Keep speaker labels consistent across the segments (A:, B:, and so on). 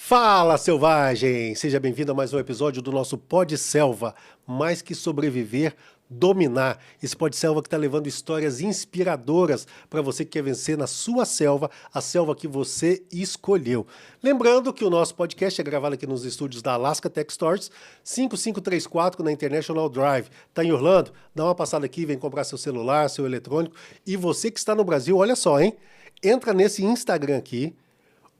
A: Fala, selvagem! Seja bem-vindo a mais um episódio do nosso Pod Selva. Mais que sobreviver, dominar. Esse Pod Selva que está levando histórias inspiradoras para você que quer vencer na sua selva, a selva que você escolheu. Lembrando que o nosso podcast é gravado aqui nos estúdios da Alaska Tech Stores, 5534 na International Drive. Tá em Orlando? Dá uma passada aqui, vem comprar seu celular, seu eletrônico. E você que está no Brasil, olha só, hein? Entra nesse Instagram aqui,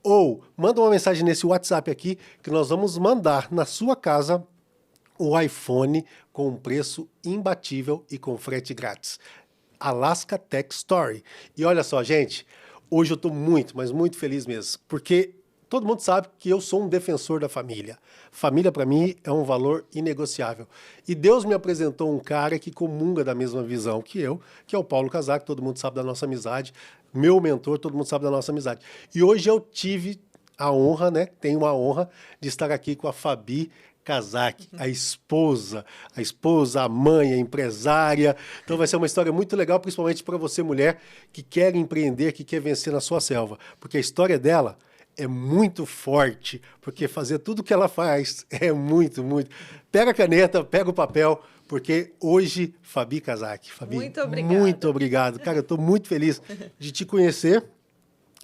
A: ou manda uma mensagem nesse WhatsApp aqui que nós vamos mandar na sua casa o iPhone com um preço imbatível e com frete grátis. Alaska Tech Story. E olha só, gente, hoje eu estou muito, mas muito feliz mesmo, porque todo mundo sabe que eu sou um defensor da família. Família, para mim, é um valor inegociável. E Deus me apresentou um cara que comunga da mesma visão que eu, que é o Paulo Casac, todo mundo sabe da nossa amizade, meu mentor, todo mundo sabe da nossa amizade. E hoje eu tive a honra, tenho a honra de estar aqui com a Fabi Casac, a esposa, a mãe, a empresária. Então vai ser uma história muito legal, principalmente para você, mulher, que quer empreender, que quer vencer na sua selva. Porque a história dela é muito forte, porque fazer tudo que ela faz é muito. Pega a caneta, pega o papel, porque hoje, Fabi Casac. Fabi,
B: muito obrigada.
A: Muito obrigado. Cara, eu estou muito feliz de te conhecer,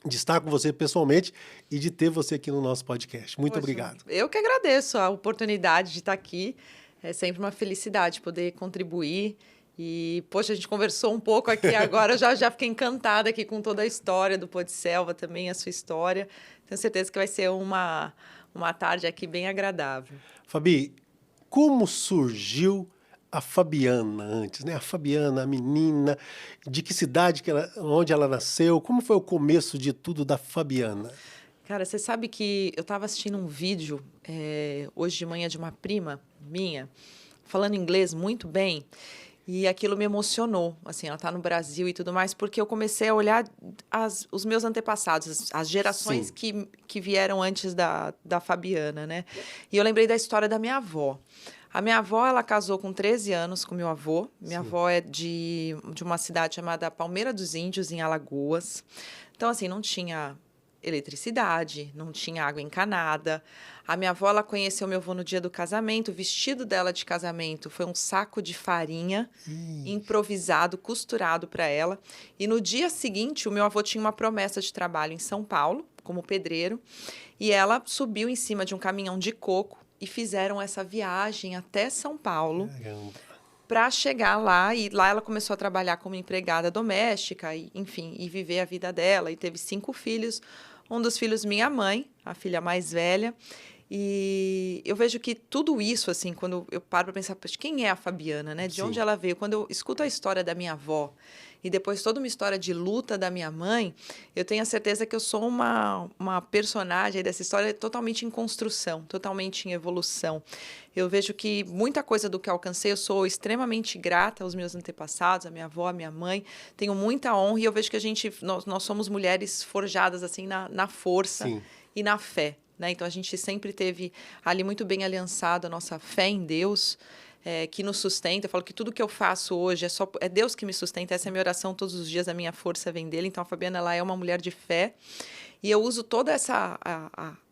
A: de estar com você pessoalmente e de ter você aqui no nosso podcast. Muito obrigado.
B: Eu que agradeço a oportunidade de estar aqui. É sempre uma felicidade poder contribuir. E, poxa, a gente conversou um pouco aqui agora, eu já fiquei encantada aqui com toda a história do Pod Selva, também a sua história. Tenho certeza que vai ser uma tarde aqui bem agradável.
A: Fabi, como surgiu a Fabiana antes, né? A Fabiana, a menina, de que cidade, onde ela nasceu? Como foi o começo de tudo da Fabiana?
B: Cara, você sabe que eu estava assistindo um vídeo hoje de manhã de uma prima minha, falando inglês muito bem, e aquilo me emocionou, assim, ela está no Brasil e tudo mais, porque eu comecei a olhar os meus antepassados, as gerações que vieram antes da Fabiana, né? E eu lembrei da história da minha avó. A minha avó, ela casou com 13 anos com meu avô. Minha avó é de uma cidade chamada Palmeira dos Índios, em Alagoas. Então, assim, não tinha eletricidade, não tinha água encanada. A minha avó, ela conheceu meu avô no dia do casamento. O vestido dela de casamento foi um saco de farinha improvisado, costurado para ela. E no dia seguinte, o meu avô tinha uma promessa de trabalho em São Paulo, como pedreiro. E ela subiu em cima de um caminhão de coco e fizeram essa viagem até São Paulo para chegar lá. E lá ela começou a trabalhar como empregada doméstica, e, enfim, e viver a vida dela. E teve 5 filhos. Um dos filhos, minha mãe, a filha mais velha. E eu vejo que tudo isso, assim, quando eu paro para pensar, quem é a Fabiana, né? De onde ela veio? Quando eu escuto a história da minha avó e depois toda uma história de luta da minha mãe, eu tenho a certeza que eu sou uma personagem dessa história totalmente em construção, totalmente em evolução. Eu vejo que muita coisa do que eu alcancei, eu sou extremamente grata aos meus antepassados, a minha avó, a minha mãe, tenho muita honra e eu vejo que nós somos mulheres forjadas assim na força e na fé. Né? Então, a gente sempre teve ali muito bem aliançado a nossa fé em Deus, que nos sustenta. Eu falo que tudo que eu faço hoje é Deus que me sustenta. Essa é a minha oração todos os dias, a minha força vem dele. Então, a Fabiana, ela é uma mulher de fé. E eu uso toda essa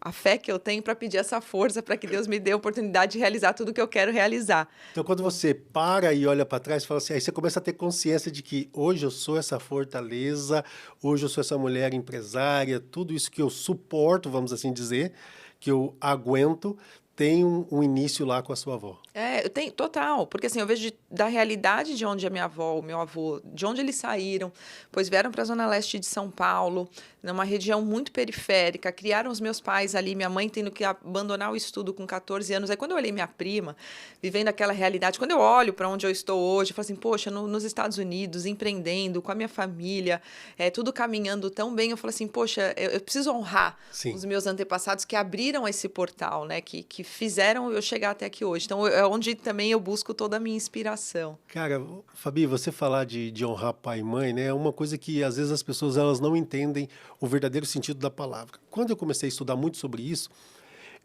B: a fé que eu tenho para pedir essa força, para que Deus me dê a oportunidade de realizar tudo o que eu quero realizar.
A: Então, quando você para e olha para trás, fala assim, aí você começa a ter consciência de que hoje eu sou essa fortaleza, hoje eu sou essa mulher empresária, tudo isso que eu suporto, vamos assim dizer, que eu aguento, tem um início lá com a sua avó.
B: Eu tenho, total, porque assim, eu vejo da realidade de onde a minha avó, o meu avô, de onde eles saíram, pois vieram para a Zona Leste de São Paulo, numa região muito periférica, criaram os meus pais ali, minha mãe tendo que abandonar o estudo com 14 anos. Aí quando eu olhei minha prima, vivendo aquela realidade, quando eu olho para onde eu estou hoje, eu falo assim, poxa, nos Estados Unidos, empreendendo, com a minha família, tudo caminhando tão bem, eu falo assim, poxa, eu preciso honrar os meus antepassados que abriram esse portal, né, que fizeram eu chegar até aqui hoje. Então, é onde também eu busco toda a minha inspiração.
A: Cara, Fabi, você falar de honrar pai e mãe, né, é uma coisa que às vezes as pessoas elas não entendem o verdadeiro sentido da palavra. Quando eu comecei a estudar muito sobre isso,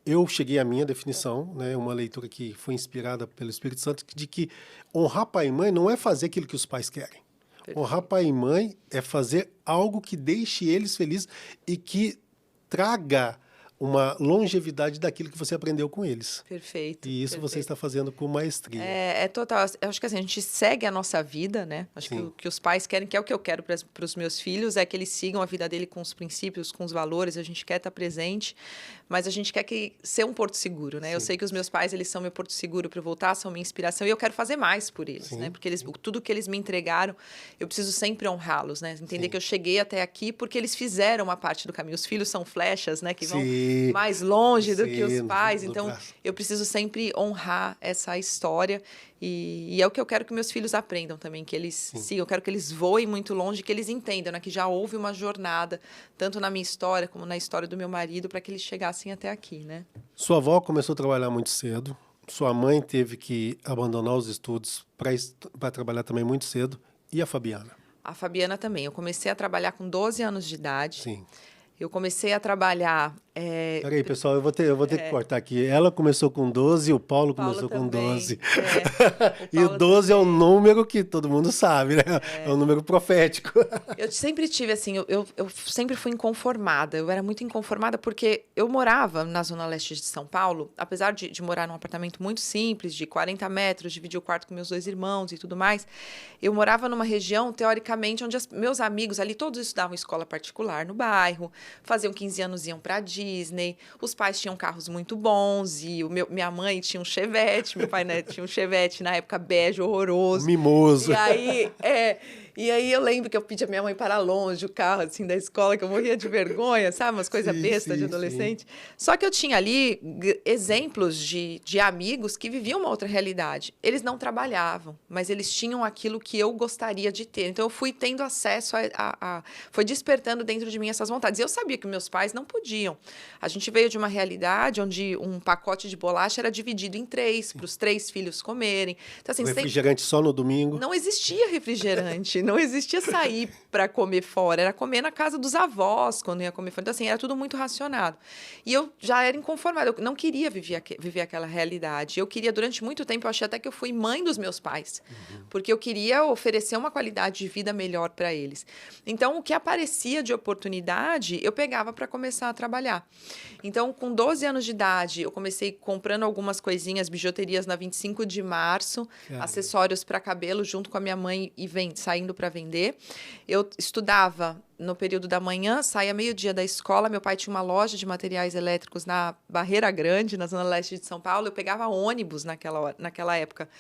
A: eu cheguei à minha definição, né, uma leitura que foi inspirada pelo Espírito Santo, de que honrar pai e mãe não é fazer aquilo que os pais querem. Perfeito. Honrar pai e mãe é fazer algo que deixe eles felizes e que traga uma longevidade daquilo que você aprendeu com eles.
B: Perfeito.
A: E isso
B: perfeito.
A: você está fazendo com maestria.
B: É total. Eu acho que assim, a gente segue a nossa vida, né? Acho que
A: Sim.
B: o que os pais querem, que é o que eu quero para os meus filhos, é que eles sigam a vida dele com os princípios, com os valores. A gente quer estar presente, mas a gente quer ser um porto seguro, né? Eu
A: Sim.
B: sei que os meus pais, eles são meu porto seguro para eu voltar, são minha inspiração, e eu quero fazer mais por eles,
A: Sim.
B: né? Porque tudo que eles me entregaram, eu preciso sempre honrá-los, né? Entender
A: Sim.
B: que eu cheguei até aqui porque eles fizeram uma parte do caminho. Os filhos são flechas, né? Que vão
A: Sim.
B: mais longe do que os
A: Sim,
B: pais.
A: no
B: Então,
A: braço.
B: eu preciso sempre honrar essa história e é o que eu quero que meus filhos aprendam também, que eles sigam. Eu quero que eles voem muito longe, que eles entendam, né? Que já houve uma jornada, tanto na minha história como na história do meu marido, para que eles chegassem até aqui, né?
A: Sua avó começou a trabalhar muito cedo. Sua mãe teve que abandonar os estudos para trabalhar também muito cedo. E a Fabiana?
B: A Fabiana também. Eu comecei a trabalhar com 12 anos de idade.
A: Sim.
B: Eu comecei a trabalhar...
A: Peraí, pessoal, eu vou ter que cortar aqui. Ela começou com 12 e o Paulo começou com
B: também.
A: 12.
B: O
A: E o
B: Paulo
A: 12 é um
B: também.
A: número que todo mundo sabe, né? É um número profético.
B: Eu sempre tive, assim, eu sempre fui inconformada. Eu era muito inconformada porque eu morava na Zona Leste de São Paulo, apesar de morar num apartamento muito simples, de 40 metros, dividir o quarto com meus 2 irmãos e tudo mais. Eu morava numa região, teoricamente, onde meus amigos ali, todos estudavam escola particular no bairro, faziam 15 anos, iam pra Disney, os pais tinham carros muito bons, e minha mãe tinha um Chevette, meu pai, né, tinha um Chevette, na época, bege, horroroso.
A: Mimoso.
B: E aí eu lembro que eu pedi a minha mãe parar longe o carro, assim, da escola, que eu morria de vergonha, sabe? Umas coisas bestas de adolescente. Sim. Só que eu tinha ali exemplos de amigos que viviam uma outra realidade. Eles não trabalhavam, mas eles tinham aquilo que eu gostaria de ter. Então, eu fui tendo acesso foi despertando dentro de mim essas vontades. E eu sabia que meus pais não podiam. A gente veio de uma realidade onde um pacote de bolacha era dividido em 3, para os 3 filhos comerem. Então, assim,
A: refrigerante só no domingo?
B: Não existia refrigerante. Não existia sair para comer fora, era comer na casa dos avós quando ia comer fora. Então, assim, era tudo muito racionado. E eu já era inconformada, eu não queria viver aquela realidade. Eu queria, durante muito tempo, eu achei até que eu fui mãe dos meus pais, porque eu queria oferecer uma qualidade de vida melhor para eles. Então, o que aparecia de oportunidade, eu pegava para começar a trabalhar. Então, com 12 anos de idade, eu comecei comprando algumas coisinhas, bijuterias na 25 de março, acessórios para cabelo, junto com a minha mãe e saindo para vender. Eu estudava no período da manhã, saía meio-dia da escola. Meu pai tinha uma loja de materiais elétricos na Barreira Grande, na Zona Leste de São Paulo. Eu pegava ônibus naquela época.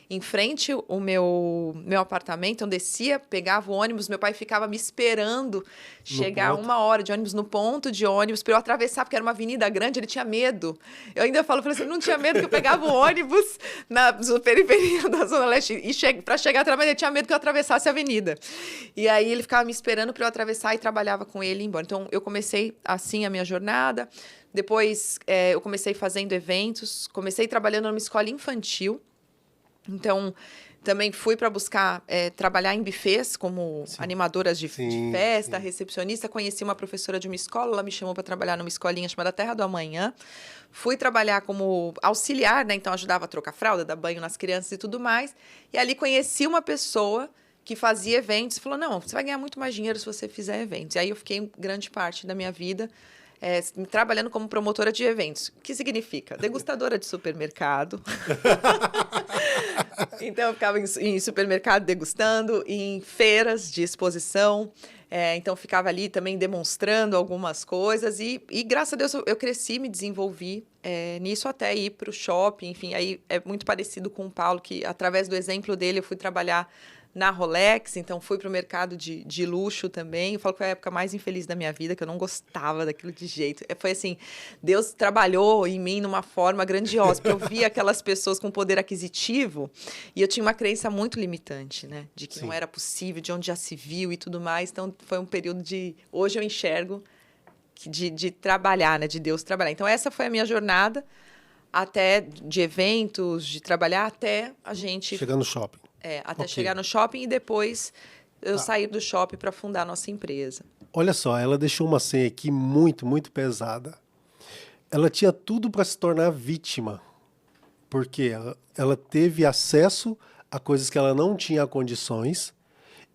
B: Em frente ao meu apartamento, eu descia, pegava o ônibus, meu pai ficava me esperando chegar 1 hora de ônibus no ponto de ônibus para eu atravessar, porque era uma avenida grande, ele tinha medo. Eu ainda falei assim, não tinha medo que eu pegava o ônibus na periferia da Zona Leste e para chegar a trabalhar, ele tinha medo que eu atravessasse a avenida. E aí ele ficava me esperando para eu atravessar e trabalhava com ele e ir embora. Então, eu comecei assim a minha jornada. Depois, eu comecei fazendo eventos, comecei trabalhando numa escola infantil. Então, também fui para buscar trabalhar em buffets como animadoras de festa, recepcionista. Conheci uma professora de uma escola, ela me chamou para trabalhar numa escolinha chamada Terra do Amanhã. Fui trabalhar como auxiliar, né? Então, ajudava a trocar fralda, dar banho nas crianças e tudo mais. E ali conheci uma pessoa que fazia eventos e falou, não, você vai ganhar muito mais dinheiro se você fizer eventos. E aí eu fiquei grande parte da minha vida trabalhando como promotora de eventos. O que significa? Degustadora de supermercado. Então, eu ficava em supermercado degustando, em feiras de exposição. Então, ficava ali também demonstrando algumas coisas. E graças a Deus, eu cresci, me desenvolvi nisso até ir para o shopping. Enfim, aí é muito parecido com o Paulo, que através do exemplo dele, eu fui trabalhar na Rolex, então fui para o mercado de luxo também. Eu falo que foi a época mais infeliz da minha vida, que eu não gostava daquilo de jeito. Foi assim, Deus trabalhou em mim numa forma grandiosa, porque eu via aquelas pessoas com poder aquisitivo e eu tinha uma crença muito limitante, né? De que não era possível, de onde já se viu e tudo mais. Então, foi um período hoje eu enxergo de trabalhar, né? De Deus trabalhar. Então, essa foi a minha jornada, até de eventos, de trabalhar, até a gente...
A: Chegar no shopping.
B: Até chegar no shopping e depois eu sair do shopping para fundar a nossa empresa.
A: Olha só, ela deixou uma senha aqui muito, muito pesada. Ela tinha tudo para se tornar vítima, porque ela teve acesso a coisas que ela não tinha condições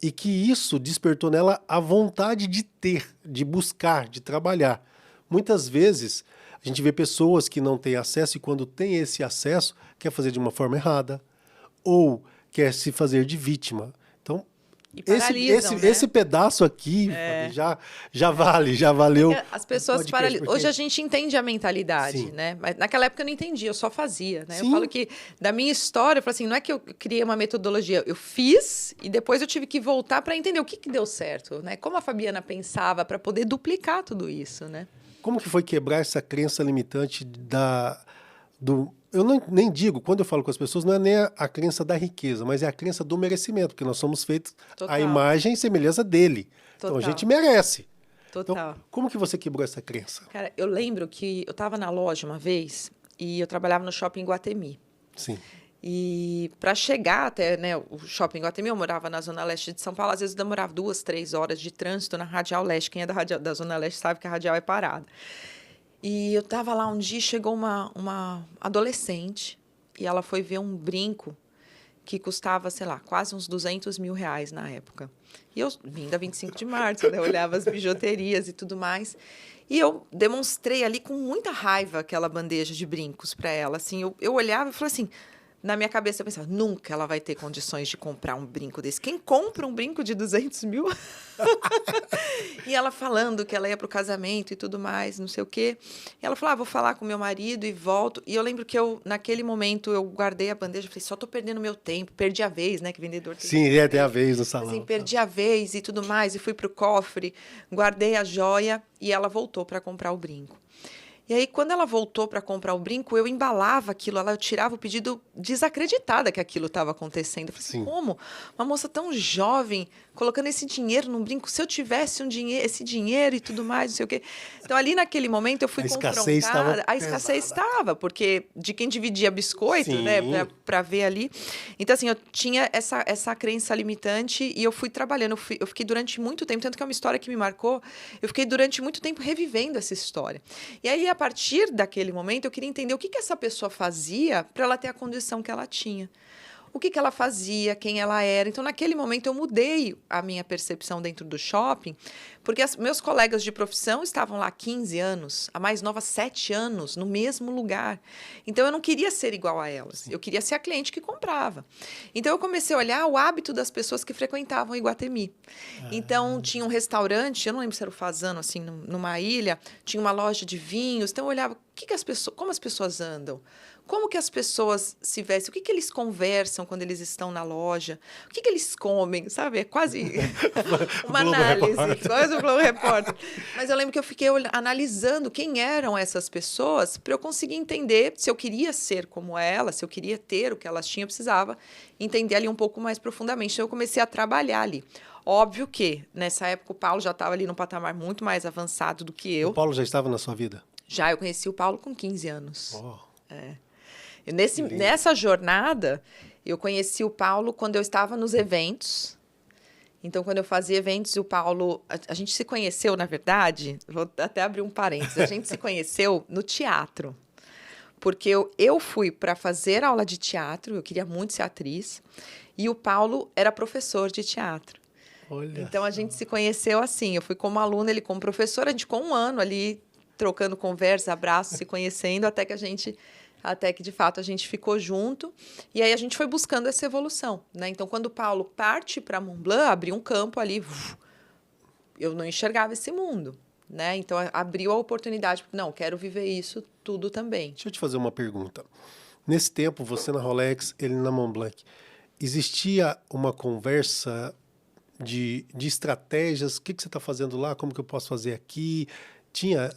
A: e que isso despertou nela a vontade de ter, de buscar, de trabalhar. Muitas vezes A gente vê pessoas que não têm acesso e quando tem esse acesso, quer fazer de uma forma errada ou quer se fazer de vítima. Então,
B: E paralisam, né?
A: esse pedaço aqui, Fabi, já valeu.
B: Porque as pessoas paralisam. Hoje a gente entende a mentalidade,
A: Sim.
B: né? Mas naquela época eu não entendia, eu só fazia, né?
A: Sim.
B: Eu falo que da minha história, eu falo assim, não é que eu criei uma metodologia, eu fiz e depois eu tive que voltar para entender o que deu certo, né? Como a Fabiana pensava para poder duplicar tudo isso, né?
A: Como que foi quebrar essa crença limitante eu nem digo, quando eu falo com as pessoas, não é nem a crença da riqueza, mas é a crença do merecimento, porque nós somos feitos
B: Total.
A: à imagem e semelhança dele.
B: Total.
A: Então a gente merece.
B: Total.
A: Então, como que você quebrou essa crença?
B: Cara, eu lembro que eu estava na loja uma vez e eu trabalhava no shopping Guatemi.
A: Sim.
B: E para chegar até, né, o shopping Guatemi, eu morava na Zona Leste de São Paulo, às vezes demorava 2, 3 horas de trânsito na Radial Leste. Quem é da Zona Leste sabe que a Radial é parada. E eu estava lá um dia e chegou uma adolescente e ela foi ver um brinco que custava, sei lá, quase uns R$ 200.000 na época. E eu vim da 25 de março, né? Eu olhava as bijuterias e tudo mais. E eu demonstrei ali com muita raiva aquela bandeja de brincos para ela. Assim, eu olhava e falei assim, na minha cabeça eu pensava, nunca ela vai ter condições de comprar um brinco desse. Quem compra um brinco de 200 mil? E ela falando que ela ia para o casamento e tudo mais, não sei o quê. E ela falou, vou falar com meu marido e volto. E eu lembro que naquele momento, eu guardei a bandeja e falei, só estou perdendo meu tempo. Perdi a vez, né? Que vendedor tem.
A: Sim, tem a vez no salão.
B: Assim, perdi a vez e tudo mais. E fui para o cofre, guardei a joia e ela voltou para comprar o brinco. E aí, quando ela voltou para comprar o brinco, eu embalava aquilo, eu tirava o pedido desacreditada que aquilo estava acontecendo. Eu falei assim, como? Uma moça tão jovem, colocando esse dinheiro num brinco, se eu tivesse esse dinheiro e tudo mais, não sei o quê. Então, ali naquele momento, eu fui confrontada. A escassez estava, porque de quem dividia biscoito,
A: Sim.
B: né, para ver ali. Então, assim, eu tinha essa crença limitante e eu fui trabalhando. Eu fiquei durante muito tempo, tanto que é uma história que me marcou, eu fiquei durante muito tempo revivendo essa história. E aí, a partir daquele momento, eu queria entender o que essa pessoa fazia para ela ter a condição que ela tinha. O que ela fazia, quem ela era. Então, naquele momento, eu mudei a minha percepção dentro do shopping, porque meus colegas de profissão estavam lá há 15 anos, a mais nova 7 anos, no mesmo lugar. Então, eu não queria ser igual a elas. Eu queria ser a cliente que comprava. Então, eu comecei a olhar o hábito das pessoas que frequentavam Iguatemi. Então, tinha um restaurante, eu não lembro se era o Fazano, assim, numa ilha, tinha uma loja de vinhos. Então, eu olhava como as pessoas andam. Como que as pessoas se vestem? O que eles conversam quando eles estão na loja? O que eles comem? Sabe? É quase uma análise, quase o Globo Repórter. Mas eu lembro que eu fiquei analisando quem eram essas pessoas para eu conseguir entender se eu queria ser como elas, se eu queria ter o que elas tinham, eu precisava entender ali um pouco mais profundamente. Então, eu comecei a trabalhar ali. Óbvio que, nessa época, o Paulo já estava ali num patamar muito mais avançado do que eu.
A: O Paulo já estava na sua vida?
B: Já, eu conheci o Paulo com 15 anos.
A: Oh.
B: É. Nessa jornada, eu conheci o Paulo quando eu estava nos eventos. Então, quando eu fazia eventos, o Paulo... A gente se conheceu, na verdade, vou até abrir um parênteses, a gente se conheceu no teatro. Porque eu fui para fazer aula de teatro, eu queria muito ser atriz, e o Paulo era professor de teatro.
A: Olha
B: então, a gente se conheceu assim, eu fui como aluna, ele como professor, a gente ficou um ano ali, trocando conversa, abraços, se conhecendo, até que, de fato, a gente ficou junto. E aí, a gente foi buscando essa evolução, né? Então, quando o Paulo parte para Montblanc, abriu um campo ali, eu não enxergava esse mundo, né? Então, abriu a oportunidade. Não, quero viver isso tudo também.
A: Deixa eu te fazer uma pergunta. Nesse tempo, você na Rolex, ele na Montblanc, existia uma conversa de estratégias? O que você está fazendo lá? Como que eu posso fazer aqui?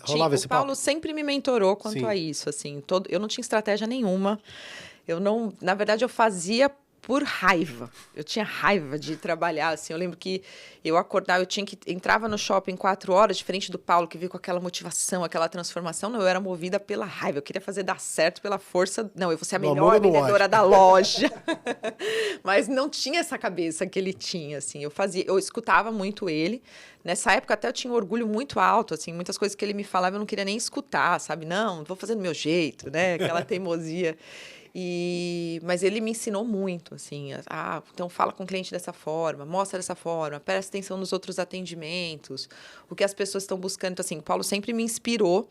A: Rolava esse papo?
B: O Paulo sempre me mentorou quanto
A: Sim.
B: a isso, assim, eu não tinha estratégia nenhuma, na verdade, eu fazia por raiva, eu tinha raiva de trabalhar, assim, eu lembro que eu acordava, entrava no shopping 4 horas, diferente do Paulo, que veio com aquela motivação, aquela transformação, não, eu era movida pela raiva, eu queria fazer dar certo pela força, não, eu vou ser a melhor vendedora da loja, mas não tinha essa cabeça que ele tinha, assim, eu escutava muito ele, nessa época até eu tinha um orgulho muito alto, assim, muitas coisas que ele me falava eu não queria nem escutar, sabe, não, vou fazer do meu jeito, né, aquela teimosia. Mas ele me ensinou muito, assim, então fala com o cliente dessa forma, mostra dessa forma, presta atenção nos outros atendimentos, o que as pessoas estão buscando. Então, assim, o Paulo sempre me inspirou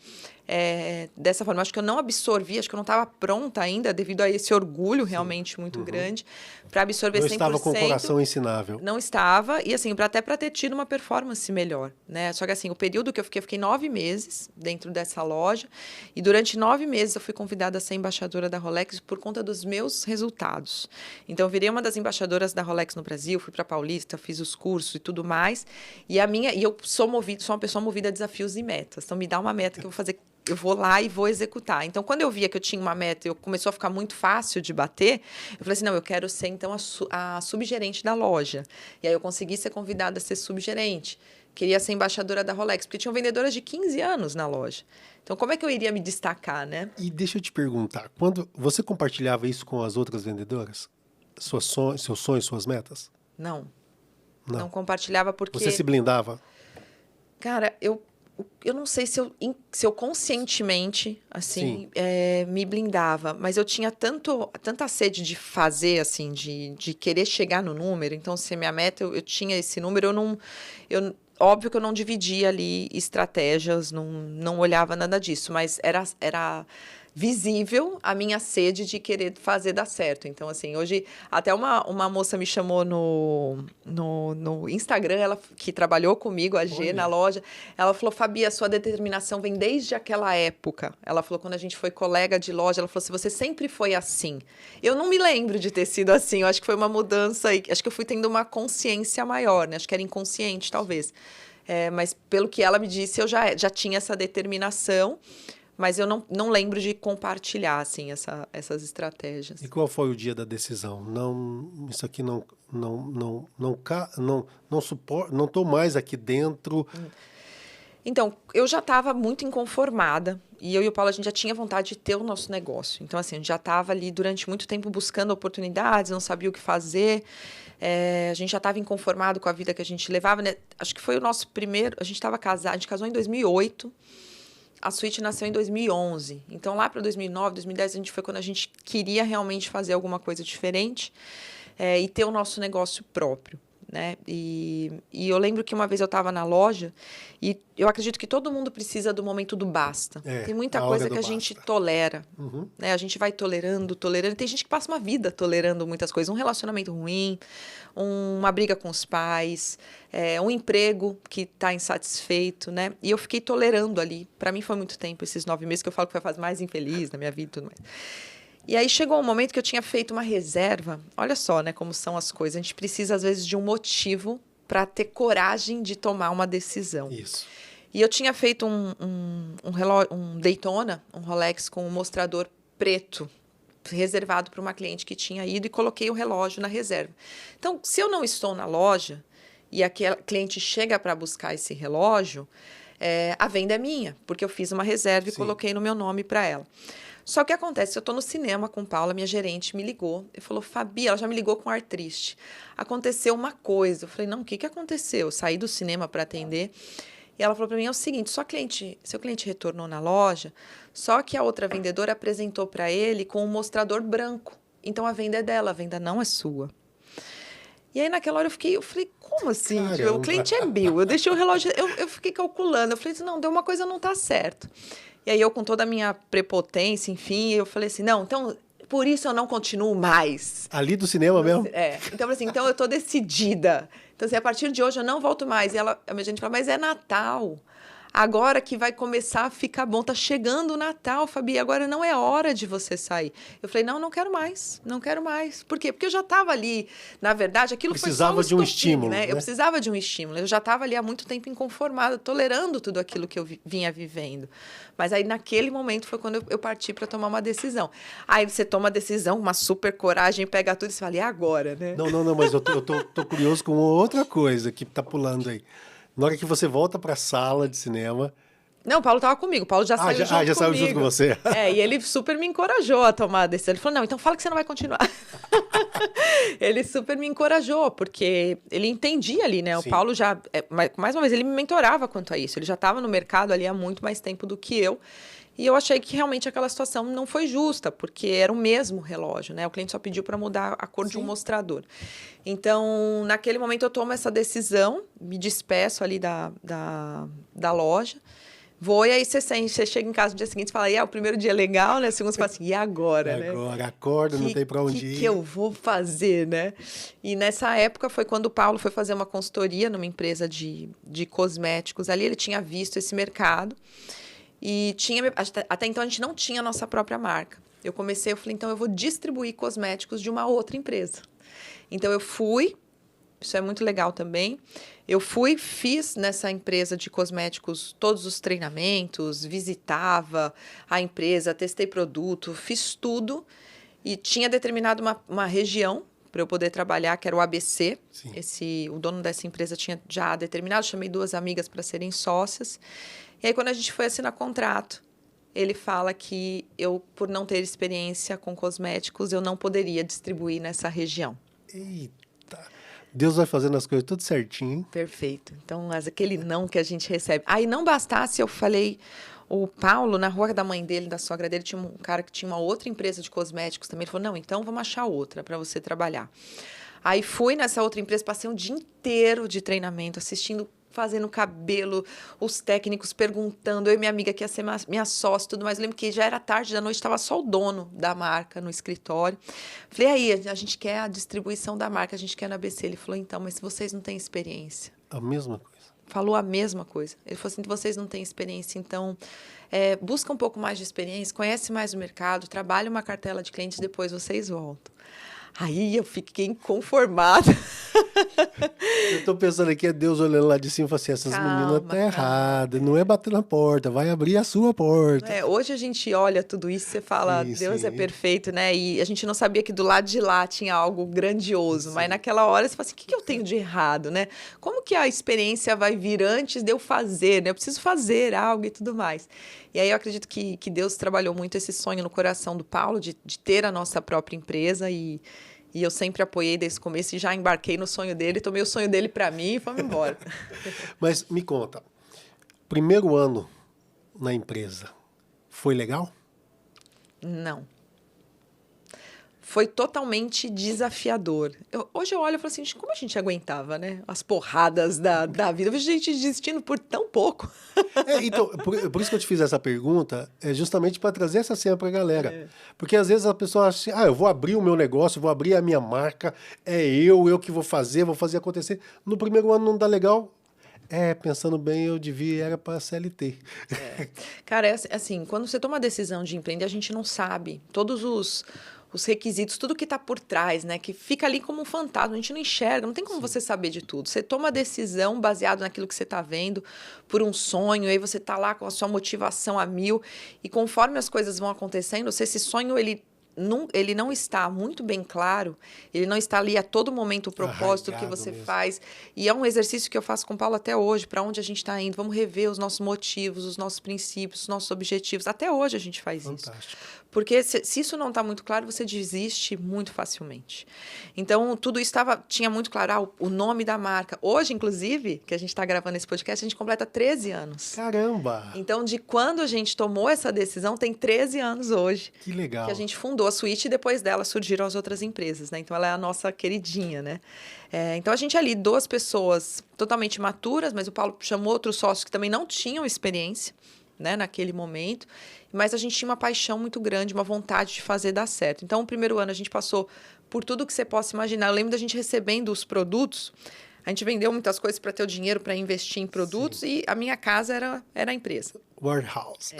B: dessa forma. Acho que eu não absorvi, acho que eu não estava pronta ainda, devido a esse orgulho realmente muito grande, para absorver 100%.
A: Não estava com o coração ensinável.
B: Não estava, e assim, até para ter tido uma performance melhor, né? Só que assim, o período que eu fiquei 9 meses dentro dessa loja, e durante 9 meses eu fui convidada a ser embaixadora da Rolex por conta dos meus resultados. Então, eu virei uma das embaixadoras da Rolex no Brasil, fui para Paulista, fiz os cursos e tudo mais, e eu sou uma pessoa movida a desafios e metas. Então, me dá uma meta que eu vou fazer, eu vou lá e vou executar. Então, quando eu via que eu tinha uma meta e começou a ficar muito fácil de bater, eu falei assim, não, eu quero ser, então, a subgerente da loja. E aí, eu consegui ser convidada a ser subgerente. Queria ser embaixadora da Rolex, porque tinham vendedoras de 15 anos na loja. Então, como é que eu iria me destacar, né?
A: E deixa eu te perguntar, quando você compartilhava isso com as outras vendedoras? Seus sonhos, suas metas?
B: Não.
A: Não.
B: Não compartilhava porque...
A: Você se blindava?
B: Cara, eu não sei se eu conscientemente, assim, me blindava, mas eu tinha tanta sede de fazer, assim, de querer chegar no número. Então, se a minha meta, eu tinha esse número, óbvio que eu não dividia ali estratégias, não olhava nada disso, mas era visível a minha sede de querer fazer dar certo. Então, assim, hoje, até uma moça me chamou no Instagram, ela que trabalhou comigo, a G, na loja, ela falou, Fabi, a sua determinação vem desde aquela época. Ela falou, quando a gente foi colega de loja, ela falou, se você sempre foi assim. Eu não me lembro de ter sido assim, eu acho que foi uma mudança, acho que eu fui tendo uma consciência maior, né? Acho que era inconsciente, talvez. Mas pelo que ela me disse, eu já tinha essa determinação, mas eu não lembro de compartilhar, assim, essas estratégias.
A: E qual foi o dia da decisão? Não, isso aqui não suporto, não estou mais aqui dentro.
B: Então, eu já estava muito inconformada, e eu e o Paulo, a gente já tinha vontade de ter o nosso negócio. Então, assim, a gente já estava ali durante muito tempo buscando oportunidades, não sabia o que fazer. A gente já estava inconformado com a vida que a gente levava, né? Acho que foi o nosso primeiro... A gente estava casado, a gente casou em 2008. A Suíte nasceu em 2011. Então, lá para 2009, 2010, foi quando a gente queria realmente fazer alguma coisa diferente e ter o nosso negócio próprio, né? E eu lembro que uma vez eu estava na loja e eu acredito que todo mundo precisa do momento do basta. Tem muita coisa que a gente tolera, né? A gente vai tolerando. Tem gente que passa uma vida tolerando muitas coisas. Um relacionamento ruim, uma briga com os pais, um emprego que está insatisfeito, né? E eu fiquei tolerando ali. Para mim foi muito tempo, esses 9 meses, que eu falo que foi a fase mais infeliz da minha vida e tudo mais. E aí chegou um momento que eu tinha feito uma reserva. Um só, né, como são as coisas. A gente precisa, às vezes, de um motivo para ter coragem de tomar uma decisão.
A: Isso.
B: E eu tinha feito um Daytona, um Rolex com um mostrador preto, reservado para uma cliente que tinha ido, e coloquei o relógio na reserva. Então, se eu não estou na loja e aquela cliente chega para buscar esse relógio, a venda é minha, porque eu fiz uma reserva e coloquei no meu nome para ela. Só que acontece, eu estou no cinema com Paula, minha gerente me ligou e falou, Fabi, ela já me ligou com ar triste. Aconteceu uma coisa. Eu falei, não, o que aconteceu? Eu saí do cinema para atender. E ela falou para mim, é o seguinte, seu cliente retornou na loja, só que a outra vendedora apresentou para ele com um mostrador branco. Então, a venda é dela, a venda não é sua. E aí, naquela hora, eu falei, como assim? Tipo, o cliente é meu. Eu deixei o relógio, eu fiquei calculando. Eu falei, não, deu uma coisa, não tá certo. E aí, eu com toda a minha prepotência, enfim, eu falei assim, não, então, por isso eu não continuo mais.
A: Ali do cinema mesmo?
B: Então, assim, então eu tô decidida. Então, assim, a partir de hoje eu não volto mais. E a minha gente fala, mas é Natal. Agora que vai começar a ficar bom, tá chegando o Natal, Fabi, agora não é hora de você sair. Eu falei, não quero mais, não quero mais. Por quê? Porque eu já estava ali, na verdade, aquilo
A: precisava
B: foi só
A: de um estímulo, né?
B: Eu precisava de um estímulo, eu já estava ali há muito tempo inconformada, tolerando tudo aquilo que eu vinha vivendo. Mas aí, naquele momento, foi quando eu parti para tomar uma decisão. Aí você toma a decisão, uma super coragem, pega tudo e você fala, e agora, né?
A: Não, mas eu tô curioso com outra coisa que tá pulando aí. Na hora que você volta para a sala de cinema...
B: Não, o Paulo estava comigo. O Paulo já saiu junto comigo.
A: Já saiu junto com você.
B: E ele super me encorajou a tomar a decisão. Ele falou, não, então fala que você não vai continuar. Ele super me encorajou, porque ele entendia ali, né? Sim. O Paulo já... mais uma vez, ele me mentorava quanto a isso. Ele já estava no mercado ali há muito mais tempo do que eu. E eu achei que realmente aquela situação não foi justa, porque era o mesmo relógio, né? O cliente só pediu para mudar a cor de um mostrador. Então, naquele momento, eu tomo essa decisão, me despeço ali da loja, Vou, e aí você chega em casa no dia seguinte e fala, o primeiro dia é legal, né? O segundo você fala assim, e agora, né?
A: Agora, acorda, não tem para onde ir.
B: O que eu vou fazer, né? E nessa época foi quando o Paulo foi fazer uma consultoria numa empresa de cosméticos. Ali ele tinha visto esse mercado e até então a gente não tinha a nossa própria marca. Eu falei, então eu vou distribuir cosméticos de uma outra empresa. Então eu fui, isso é muito legal também. Eu fiz nessa empresa de cosméticos todos os treinamentos, visitava a empresa, testei produto, fiz tudo e tinha determinado uma região para eu poder trabalhar, que era o ABC. O dono dessa empresa tinha já determinado, chamei 2 amigas para serem sócias. E aí, quando a gente foi assinar contrato, ele fala que eu, por não ter experiência com cosméticos, eu não poderia distribuir nessa região.
A: Eita! Deus vai fazendo as coisas tudo certinho, hein?
B: Perfeito. Então, aquele não que a gente recebe. Aí, não bastasse, eu falei... O Paulo, na rua da mãe dele, da sogra dele, tinha um cara que tinha uma outra empresa de cosméticos também. Ele falou, não, então vamos achar outra para você trabalhar. Aí fui nessa outra empresa, passei um dia inteiro de treinamento, assistindo, fazendo cabelo, os técnicos perguntando, eu e minha amiga que ia ser minha sócia e tudo mais. Eu lembro que já era tarde da noite, estava só o dono da marca no escritório. Falei, aí, a gente quer a distribuição da marca, a gente quer na ABC. Ele falou, então, mas se vocês não têm experiência?
A: A mesma coisa.
B: Falou a mesma coisa. Ele falou assim, vocês não têm experiência, então busca um pouco mais de experiência, conhece mais o mercado, trabalha uma cartela de clientes, depois vocês voltam. Aí eu fiquei inconformada.
A: Eu estou pensando aqui, é Deus olhando lá de cima e falando assim, essas meninas estão erradas, não é bater na porta, vai abrir a sua porta.
B: Hoje a gente olha tudo isso e você fala, Deus é perfeito, né? E a gente não sabia que do lado de lá tinha algo grandioso, mas naquela hora você fala assim, o que eu tenho de errado, né? Como que a experiência vai vir antes de eu fazer, né? Eu preciso fazer algo e tudo mais. E aí eu acredito que Deus trabalhou muito esse sonho no coração do Paulo de ter a nossa própria empresa e eu sempre apoiei desde o começo e já embarquei no sonho dele, tomei o sonho dele para mim e fomos embora.
A: Mas me conta, primeiro ano na empresa, foi legal?
B: Não. Foi totalmente desafiador. Hoje eu olho e falo assim, como a gente aguentava, né? As porradas da vida. Eu vejo gente desistindo por tão pouco.
A: Então, por isso que eu te fiz essa pergunta, é justamente para trazer essa cena para a galera. Porque às vezes a pessoa acha assim, eu vou abrir o meu negócio, vou abrir a minha marca, eu que vou fazer acontecer. No primeiro ano não dá legal. Pensando bem, eu era para CLT.
B: Cara, assim, quando você toma a decisão de empreender, a gente não sabe todos os requisitos, tudo que está por trás, né? Que fica ali como um fantasma, a gente não enxerga, não tem como você saber de tudo. Você toma a decisão baseado naquilo que você está vendo, por um sonho, aí você está lá com a sua motivação a 1000, e conforme as coisas vão acontecendo, se esse sonho ele não está muito bem claro, ele não está ali a todo momento o propósito que você faz. E é um exercício que eu faço com o Paulo até hoje, para onde a gente está indo. Vamos rever os nossos motivos, os nossos princípios, os nossos objetivos. Até hoje a gente faz isso. Porque se isso não está muito claro, você desiste muito facilmente. Então, tudo isso tinha muito claro, o nome da marca. Hoje, inclusive, que a gente está gravando esse podcast, a gente completa 13 anos.
A: Caramba!
B: Então, de quando a gente tomou essa decisão, tem 13 anos hoje.
A: Que legal.
B: Que a gente fundou a Switch e depois dela surgiram as outras empresas, né? Então, ela é a nossa queridinha, né? Então, a gente ali, 2 pessoas totalmente maturas, mas o Paulo chamou outros sócios que também não tinham experiência, né, naquele momento, mas a gente tinha uma paixão muito grande, uma vontade de fazer dar certo. Então, o primeiro ano a gente passou por tudo que você possa imaginar. Eu lembro da gente recebendo os produtos, a gente vendeu muitas coisas para ter o dinheiro para investir em produtos. Sim. E a minha casa era a empresa.
A: Warehouse.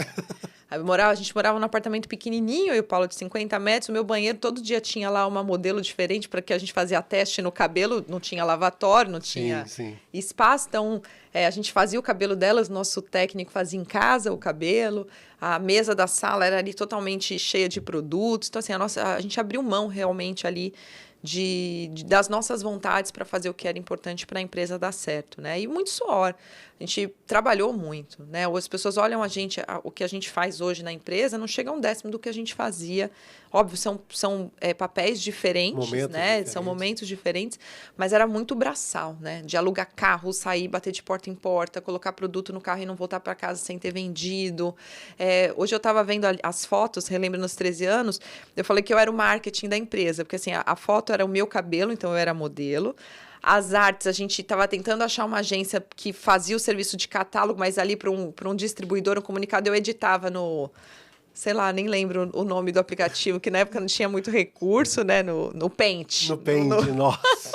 B: A gente morava num apartamento pequenininho, eu e o Paulo de 50 metros, o meu banheiro todo dia tinha lá uma modelo diferente para que a gente fazia teste no cabelo, não tinha lavatório, não tinha espaço, então a gente fazia o cabelo delas, nosso técnico fazia em casa o cabelo, a mesa da sala era ali totalmente cheia de produtos, então assim, a gente abriu mão realmente ali das nossas vontades para fazer o que era importante para a empresa dar certo, né? E muito suor. A gente trabalhou muito, né? As pessoas olham o que a gente faz hoje na empresa, não chega a 1/10 do que a gente fazia. Óbvio, são papéis diferentes, né? São momentos diferentes, mas era muito braçal, né? De alugar carro, sair, bater de porta em porta, colocar produto no carro e não voltar para casa sem ter vendido. Hoje eu estava vendo as fotos, relembro nos 13 anos, eu falei que eu era o marketing da empresa, porque assim, a foto era o meu cabelo, então eu era modelo. As artes, a gente estava tentando achar uma agência que fazia o serviço de catálogo, mas ali para um distribuidor, um comunicado, eu editava no... Sei lá, nem lembro o nome do aplicativo, que na época não tinha muito recurso, né? No Paint.
A: No Paint, nossa.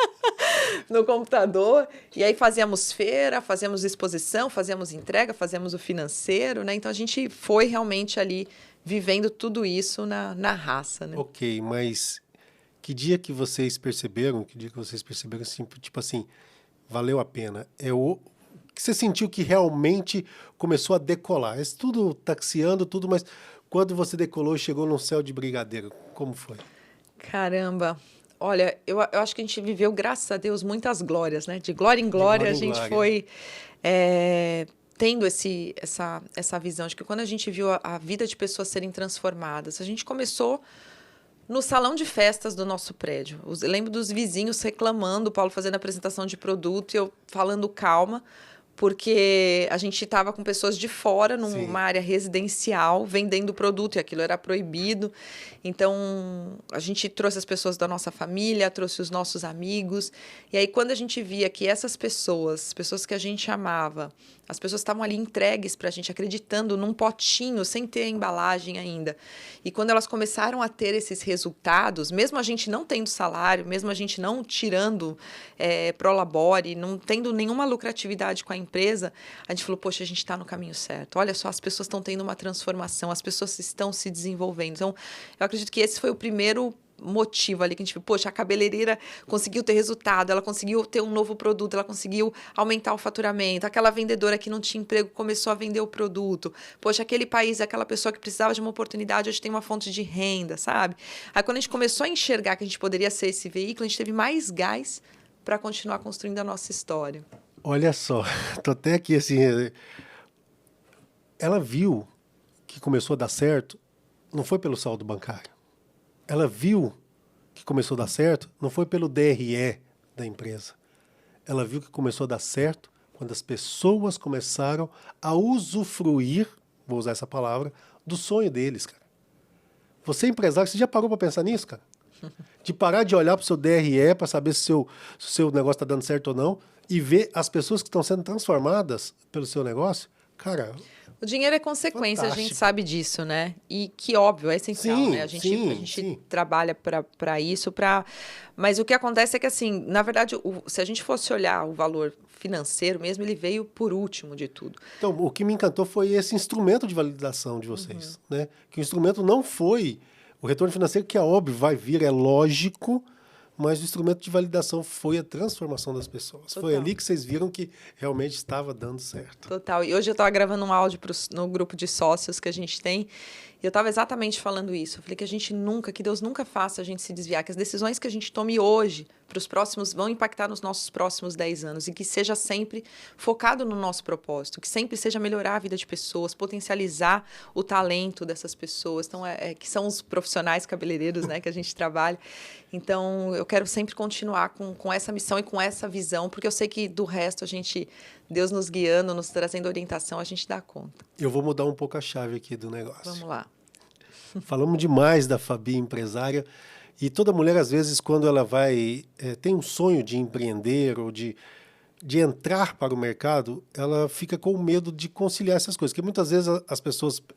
B: No computador. E aí fazíamos feira, fazíamos exposição, fazíamos entrega, fazíamos o financeiro, né? Então a gente foi realmente ali vivendo tudo isso na raça, né?
A: Ok, mas que dia que vocês perceberam assim, tipo assim, valeu a pena? Que você sentiu que realmente começou a decolar? É tudo taxiando, tudo, mas quando você decolou e chegou num céu de brigadeiro, como foi?
B: Caramba! Olha, eu acho que a gente viveu, graças a Deus, muitas glórias, né? De glória em glória, a gente foi tendo essa visão de que quando a gente viu a vida de pessoas serem transformadas, a gente começou no salão de festas do nosso prédio. Eu lembro dos vizinhos reclamando, o Paulo fazendo a apresentação de produto e eu falando calma, porque a gente estava com pessoas de fora, numa área residencial, vendendo produto, e aquilo era proibido. Então, a gente trouxe as pessoas da nossa família, trouxe os nossos amigos. E aí, quando a gente via que essas pessoas que a gente amava, as pessoas estavam ali entregues para a gente, acreditando num potinho, sem ter a embalagem ainda. E quando elas começaram a ter esses resultados, mesmo a gente não tendo salário, mesmo a gente não tirando prolabore, não tendo nenhuma lucratividade com a empresa, a gente falou, poxa, a gente está no caminho certo. Olha só, as pessoas estão tendo uma transformação, as pessoas estão se desenvolvendo. Então, eu acredito que esse foi o primeiro motivo ali que a gente viu, poxa, a cabeleireira conseguiu ter resultado, ela conseguiu ter um novo produto, ela conseguiu aumentar o faturamento, aquela vendedora que não tinha emprego começou a vender o produto, poxa, aquele país, aquela pessoa que precisava de uma oportunidade, hoje tem uma fonte de renda, sabe? Aí quando a gente começou a enxergar que a gente poderia ser esse veículo, a gente teve mais gás para continuar construindo a nossa história.
A: Olha só, tô até aqui assim, ela viu que começou a dar certo, não foi pelo saldo bancário. Ela viu que começou a dar certo, não foi pelo DRE da empresa. Ela viu que começou a dar certo quando as pessoas começaram a usufruir, vou usar essa palavra, do sonho deles, cara. Você é empresário, você já parou para pensar nisso, cara? De parar de olhar para o seu DRE para saber se o seu negócio está dando certo ou não e ver as pessoas que estão sendo transformadas pelo seu negócio, cara...
B: O dinheiro é consequência,
A: fantástico.
B: A gente sabe disso, né? E que, óbvio, é essencial,
A: sim,
B: né? A gente trabalha para isso, mas o que acontece é que, assim, na verdade, se a gente fosse olhar o valor financeiro mesmo, ele veio por último de tudo.
A: Então, o que me encantou foi esse instrumento de validação de vocês, né? Que o instrumento não foi o retorno financeiro, que é óbvio, vai vir, é lógico, mas o instrumento de validação foi a transformação das pessoas. Total. Foi ali que vocês viram que realmente estava dando certo.
B: Total. E hoje eu estava gravando um áudio no grupo de sócios que a gente tem, e eu estava exatamente falando isso. Eu falei que Deus nunca faça a gente se desviar, que as decisões que a gente tome hoje para os próximos vão impactar nos nossos próximos 10 anos e que seja sempre focado no nosso propósito, que sempre seja melhorar a vida de pessoas, potencializar o talento dessas pessoas. Então, que são os profissionais cabeleireiros, né, que a gente trabalha. Então, eu quero sempre continuar com essa missão e com essa visão, porque eu sei que do resto Deus nos guiando, nos trazendo orientação, a gente dá conta.
A: Eu vou mudar um pouco a chave aqui do negócio.
B: Vamos lá.
A: Falamos demais da Fabi, empresária, e toda mulher, às vezes, quando ela tem um sonho de empreender ou de entrar para o mercado, ela fica com medo de conciliar essas coisas. Porque muitas vezes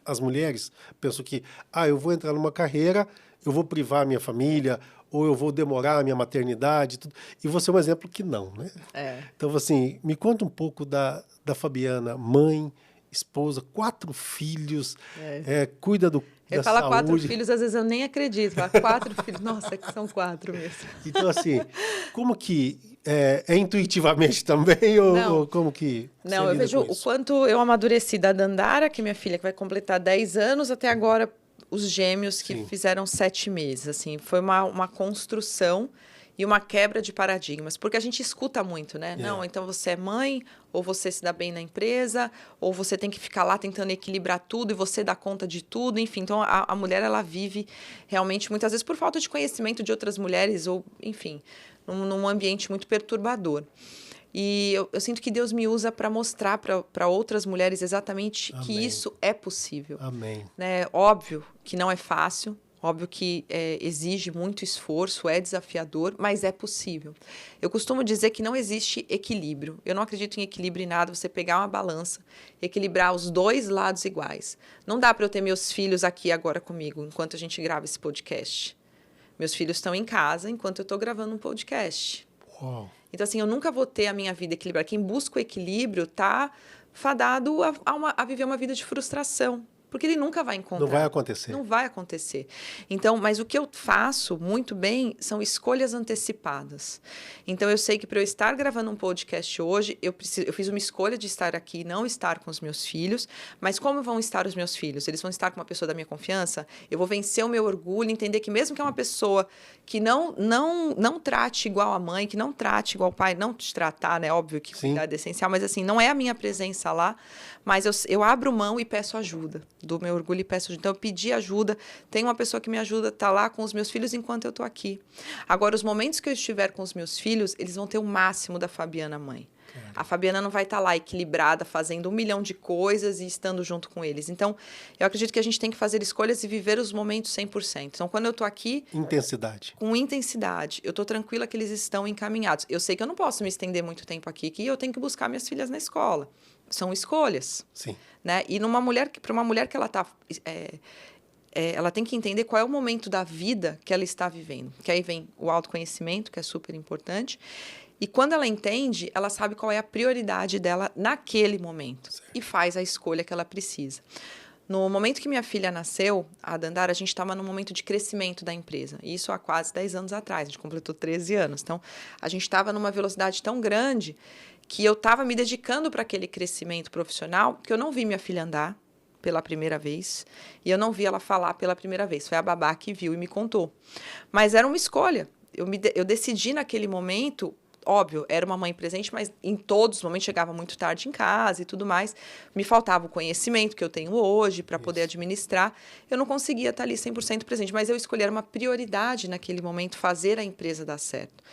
A: as mulheres, pensam que, eu vou entrar numa carreira, eu vou privar a minha família, ou eu vou demorar a minha maternidade, tudo. E você é um exemplo que não, né? Então, assim, me conta um pouco da Fabiana, mãe, esposa, 4 filhos, cuida da
B: Eu falo
A: saúde.
B: 4 filhos, às vezes eu nem acredito. Falo 4 filhos, nossa, que são 4 mesmo.
A: Então, assim, como que é intuitivamente também, ou como que
B: Não, eu vejo o quanto eu amadureci da Dandara, que é minha filha, que vai completar 10 anos, até agora os gêmeos que fizeram 7 meses. Assim, foi uma construção e uma quebra de paradigmas, porque a gente escuta muito, né? Não, então você é mãe, ou você se dá bem na empresa, ou você tem que ficar lá tentando equilibrar tudo e você dá conta de tudo, enfim. Então, a mulher, ela vive realmente, muitas vezes, por falta de conhecimento de outras mulheres, ou, enfim, num ambiente muito perturbador. E eu sinto que Deus me usa para mostrar para outras mulheres exatamente que isso é possível.
A: Amém.
B: Né? Óbvio que não é fácil, Óbvio que exige muito esforço, é desafiador, mas é possível. Eu costumo dizer que não existe equilíbrio. Eu não acredito em equilíbrio em nada, você pegar uma balança, equilibrar os dois lados iguais. Não dá para eu ter meus filhos aqui agora comigo, enquanto a gente grava esse podcast. Meus filhos estão em casa enquanto eu estou gravando um podcast.
A: Uau.
B: Então, assim, eu nunca vou ter a minha vida equilibrada. Quem busca o equilíbrio está fadado a viver uma vida de frustração. Porque ele nunca vai encontrar.
A: Não vai acontecer.
B: Não vai acontecer. Então, mas o que eu faço muito bem são escolhas antecipadas. Então, eu sei que para eu estar gravando um podcast hoje, eu fiz uma escolha de estar aqui, não estar com os meus filhos. Mas como vão estar os meus filhos? Eles vão estar com uma pessoa da minha confiança? Eu vou vencer o meu orgulho, entender que mesmo que é uma pessoa que não trate igual a mãe, que não trate igual o pai, não te tratar, né? Óbvio que cuidado é essencial, mas assim, não é a minha presença lá, mas eu abro mão e peço ajuda. Do meu orgulho e peço ajuda. Então, eu pedi ajuda, tem uma pessoa que me ajuda, tá lá com os meus filhos enquanto eu tô aqui. Agora, os momentos que eu estiver com os meus filhos, eles vão ter o máximo da Fabiana mãe. A Fabiana não vai estar lá equilibrada, fazendo 1 milhão de coisas e estando junto com eles. Então, eu acredito que a gente tem que fazer escolhas e viver os momentos 100%. Então, quando eu tô aqui...
A: Intensidade.
B: Com intensidade. Eu tô tranquila que eles estão encaminhados. Eu sei que eu não posso me estender muito tempo aqui, que eu tenho que buscar minhas filhas na escola. São escolhas.
A: Sim.
B: Né? E para uma mulher que ela está... ela tem que entender qual é o momento da vida que ela está vivendo. Que aí vem o autoconhecimento, que é super importante. E quando ela entende, ela sabe qual é a prioridade dela naquele momento. Certo. E faz a escolha que ela precisa. No momento que minha filha nasceu, a Dandara, a gente estava num momento de crescimento da empresa. Isso há quase 10 anos atrás. A gente completou 13 anos. Então, a gente estava numa velocidade tão grande que eu estava me dedicando para aquele crescimento profissional que eu não vi minha filha andar pela primeira vez e eu não vi ela falar pela primeira vez. Foi a babá que viu e me contou. Mas era uma escolha. Eu decidi naquele momento... Óbvio, era uma mãe presente, mas em todos os momentos chegava muito tarde em casa e tudo mais. Me faltava o conhecimento que eu tenho hoje para poder administrar. Eu não conseguia estar ali 100% presente, mas eu escolhi uma prioridade naquele momento, fazer a empresa dar certo.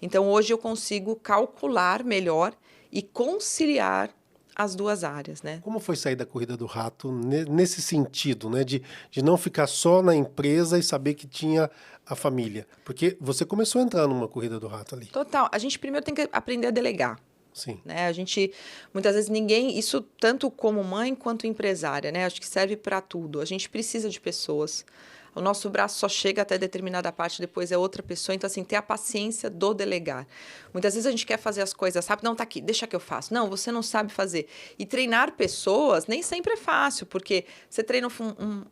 B: Então, hoje eu consigo calcular melhor e conciliar as duas áreas, né?
A: Como foi sair da corrida do rato nesse sentido, né? De não ficar só na empresa e saber que tinha a família? Porque você começou a entrar numa corrida do rato ali.
B: Total. A gente primeiro tem que aprender a delegar.
A: Sim.
B: Né? A gente, muitas vezes, isso tanto como mãe quanto empresária, né? Acho que serve para tudo. A gente precisa de pessoas. O nosso braço só chega até determinada parte, depois é outra pessoa. Então, assim, ter a paciência do delegar. Muitas vezes a gente quer fazer as coisas rápido. Não, tá aqui, deixa que eu faço. Não, você não sabe fazer. E treinar pessoas nem sempre é fácil, porque você treina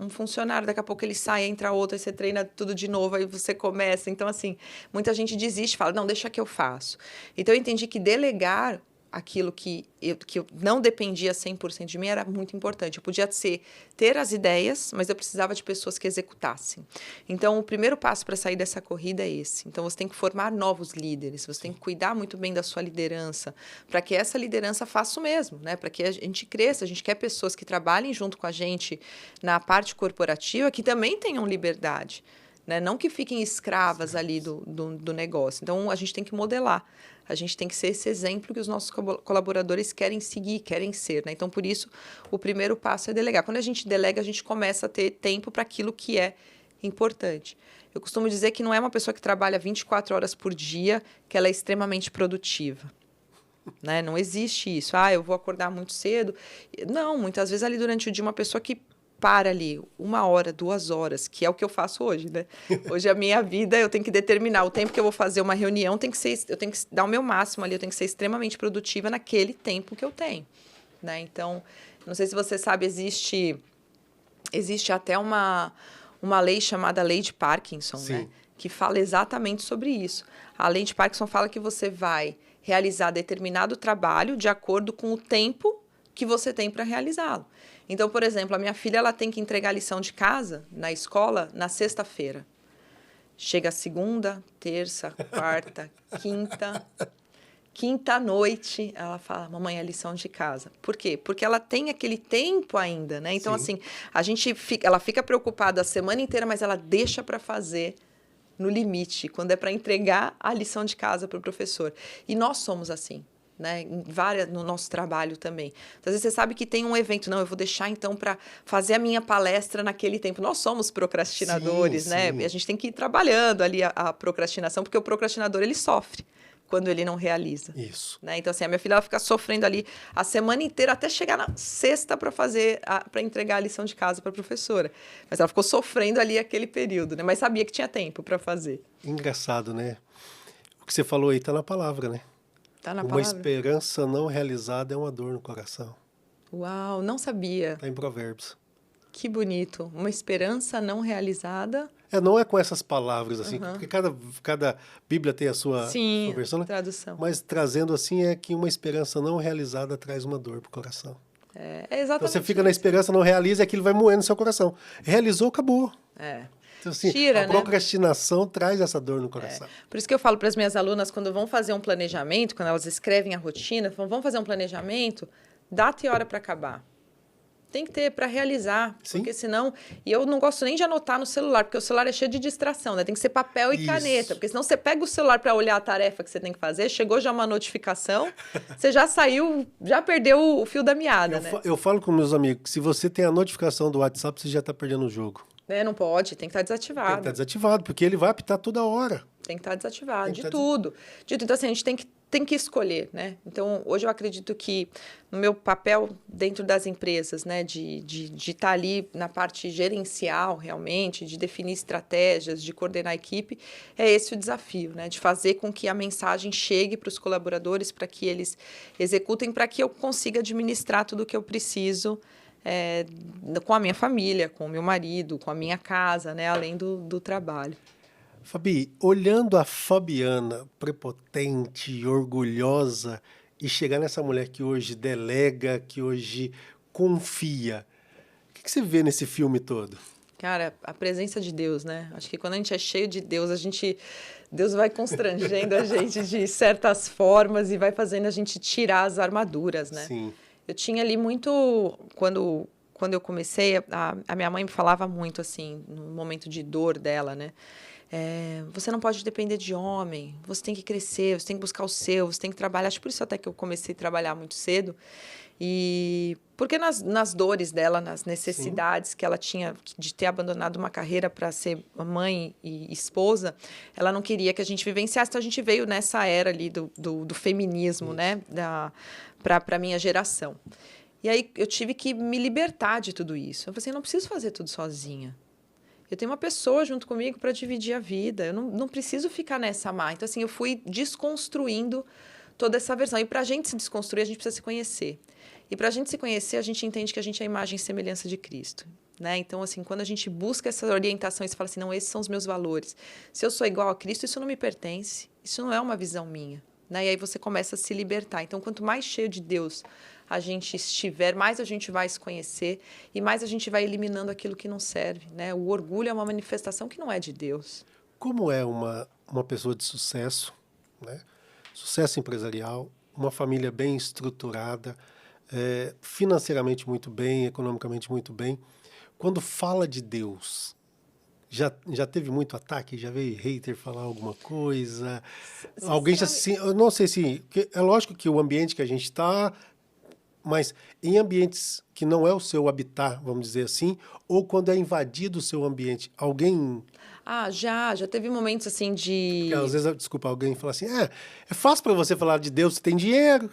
B: um funcionário, daqui a pouco ele sai, entra outro, aí você treina tudo de novo, aí você começa. Então, assim, muita gente desiste, fala, não, deixa que eu faço. Então, eu entendi que delegar aquilo que eu não dependia 100% de mim era muito importante. Eu podia ter as ideias, mas eu precisava de pessoas que executassem. Então, o primeiro passo para sair dessa corrida é esse. Então, você tem que formar novos líderes, você tem que cuidar muito bem da sua liderança, para que essa liderança faça o mesmo, né? Para que a gente cresça. A gente quer pessoas que trabalhem junto com a gente na parte corporativa, que também tenham liberdade, né? Não que fiquem escravas ali do negócio. Então, a gente tem que modelar. A gente tem que ser esse exemplo que os nossos colaboradores querem seguir, querem ser, né? Então, por isso, o primeiro passo é delegar. Quando a gente delega, a gente começa a ter tempo para aquilo que é importante. Eu costumo dizer que não é uma pessoa que trabalha 24 horas por dia que ela é extremamente produtiva. Né? Não existe isso. Eu vou acordar muito cedo. Não, muitas vezes ali durante o dia, uma pessoa que para ali 1 hora, 2 horas, que é o que eu faço hoje, né? Hoje a minha vida, eu tenho que determinar o tempo que eu vou fazer uma reunião, eu tenho que dar o meu máximo ali, eu tenho que ser extremamente produtiva naquele tempo que eu tenho, né? Então, não sei se você sabe, existe até uma lei chamada Lei de Parkinson, né? Que fala exatamente sobre isso. A Lei de Parkinson fala que você vai realizar determinado trabalho de acordo com o tempo que você tem para realizá-lo. Então, por exemplo, a minha filha ela tem que entregar a lição de casa na escola na sexta-feira. Chega segunda, terça, quarta, quinta noite, ela fala, mamãe, é lição de casa. Por quê? Porque ela tem aquele tempo ainda, né? Então, assim, ela fica preocupada a semana inteira, mas ela deixa para fazer no limite, quando é para entregar a lição de casa para o professor. E nós somos assim. né? No nosso trabalho também. Então, às vezes você sabe que tem um evento, não, eu vou deixar então para fazer a minha palestra naquele tempo. Nós somos procrastinadores, né?
A: Sim.
B: A gente tem que ir trabalhando ali a procrastinação, porque o procrastinador ele sofre quando ele não realiza.
A: Isso.
B: Né? Então, assim, a minha filha ela fica sofrendo ali a semana inteira até chegar na sexta para entregar a lição de casa para a professora. Mas ela ficou sofrendo ali aquele período, né? Mas sabia que tinha tempo para fazer.
A: Engraçado, né? O que você falou aí está na palavra, né?
B: Tá na
A: Uma
B: palavra?
A: esperança não realizada é uma dor no coração.
B: Uau, não sabia.
A: Está em Provérbios.
B: Que bonito. Uma esperança não realizada.
A: Não é com essas palavras, assim, porque cada Bíblia tem a sua
B: Sim,
A: versão, né?
B: tradução.
A: Mas trazendo assim é que uma esperança não realizada traz uma dor pro coração.
B: É
A: Então
B: exatamente
A: você fica na esperança, não realiza, e aquilo vai moendo no seu coração. Realizou, acabou.
B: É.
A: Então, assim,
B: Tira,
A: a procrastinação traz essa dor no coração.
B: Por isso que eu falo para as minhas alunas, quando vão fazer um planejamento, quando elas escrevem a rotina, falam, vamos fazer um planejamento, data e hora para acabar. Tem que ter para realizar,
A: Sim.
B: porque senão... E eu não gosto nem de anotar no celular, porque o celular é cheio de distração, né? Tem que ser papel e caneta, porque senão você pega o celular para olhar a tarefa que você tem que fazer, chegou já uma notificação, você já saiu, já perdeu o fio da meada, né?
A: Eu falo com meus amigos que se você tem a notificação do WhatsApp, você já está perdendo o jogo.
B: Não pode, tem que estar
A: Tem que
B: desativado.
A: estar desativado, porque ele vai apitar toda hora.
B: Tem que estar desativado,
A: Tem que
B: de
A: tá
B: tudo. Então, assim, a gente tem que escolher, né? Então, hoje eu acredito que no meu papel dentro das empresas, né, de estar ali na parte gerencial, realmente, de definir estratégias, de coordenar a equipe, é esse o desafio, né? De fazer com que a mensagem chegue para os colaboradores, para que eles executem, para que eu consiga administrar tudo o que eu preciso com a minha família, com o meu marido, com a minha casa, né? Além do trabalho.
A: Fabi, olhando a Fabiana prepotente, orgulhosa, e chegar nessa mulher que hoje delega, que hoje confia, o que você vê nesse filme todo?
B: Cara, a presença de Deus, né? Acho que quando a gente é cheio de Deus, Deus vai constrangendo a gente de certas formas e vai fazendo a gente tirar as armaduras, né?
A: Sim.
B: Eu tinha ali muito... Quando eu comecei, a minha mãe me falava muito, assim, no momento de dor dela, né? Você não pode depender de homem, você tem que crescer, você tem que buscar o seu, você tem que trabalhar. Acho por isso até que eu comecei a trabalhar muito cedo. E porque nas dores dela, nas necessidades Sim. que ela tinha de ter abandonado uma carreira para ser mãe e esposa, ela não queria que a gente vivenciasse. Então, a gente veio nessa era ali do feminismo, né? Para a minha geração. E aí, eu tive que me libertar de tudo isso. Eu falei assim, eu não preciso fazer tudo sozinha. Eu tenho uma pessoa junto comigo para dividir a vida. Eu não preciso ficar nessa má. Então, assim, eu fui desconstruindo toda essa versão. E para a gente se desconstruir, a gente precisa se conhecer. E para a gente se conhecer, a gente entende que a gente é a imagem e semelhança de Cristo. Né? Então, assim, quando a gente busca essa orientação e você fala assim, não, esses são os meus valores. Se eu sou igual a Cristo, isso não me pertence. Isso não é uma visão minha. Né? E aí você começa a se libertar. Então, quanto mais cheio de Deus a gente estiver, mais a gente vai se conhecer e mais a gente vai eliminando aquilo que não serve. Né? O orgulho é uma manifestação que não é de Deus.
A: Como é uma pessoa de sucesso, né? Sucesso empresarial, uma família bem estruturada, financeiramente muito bem, economicamente muito bem, quando fala de Deus, já teve muito ataque? Já veio hater falar alguma coisa? Alguém já se... Eu não sei se... É lógico que o ambiente que a gente está... Mas em ambientes que não é o seu habitat, vamos dizer assim, ou quando é invadido o seu ambiente, alguém...
B: Já teve momentos assim de...
A: Porque às vezes, desculpa, alguém fala assim, é fácil para você falar de Deus, você tem dinheiro.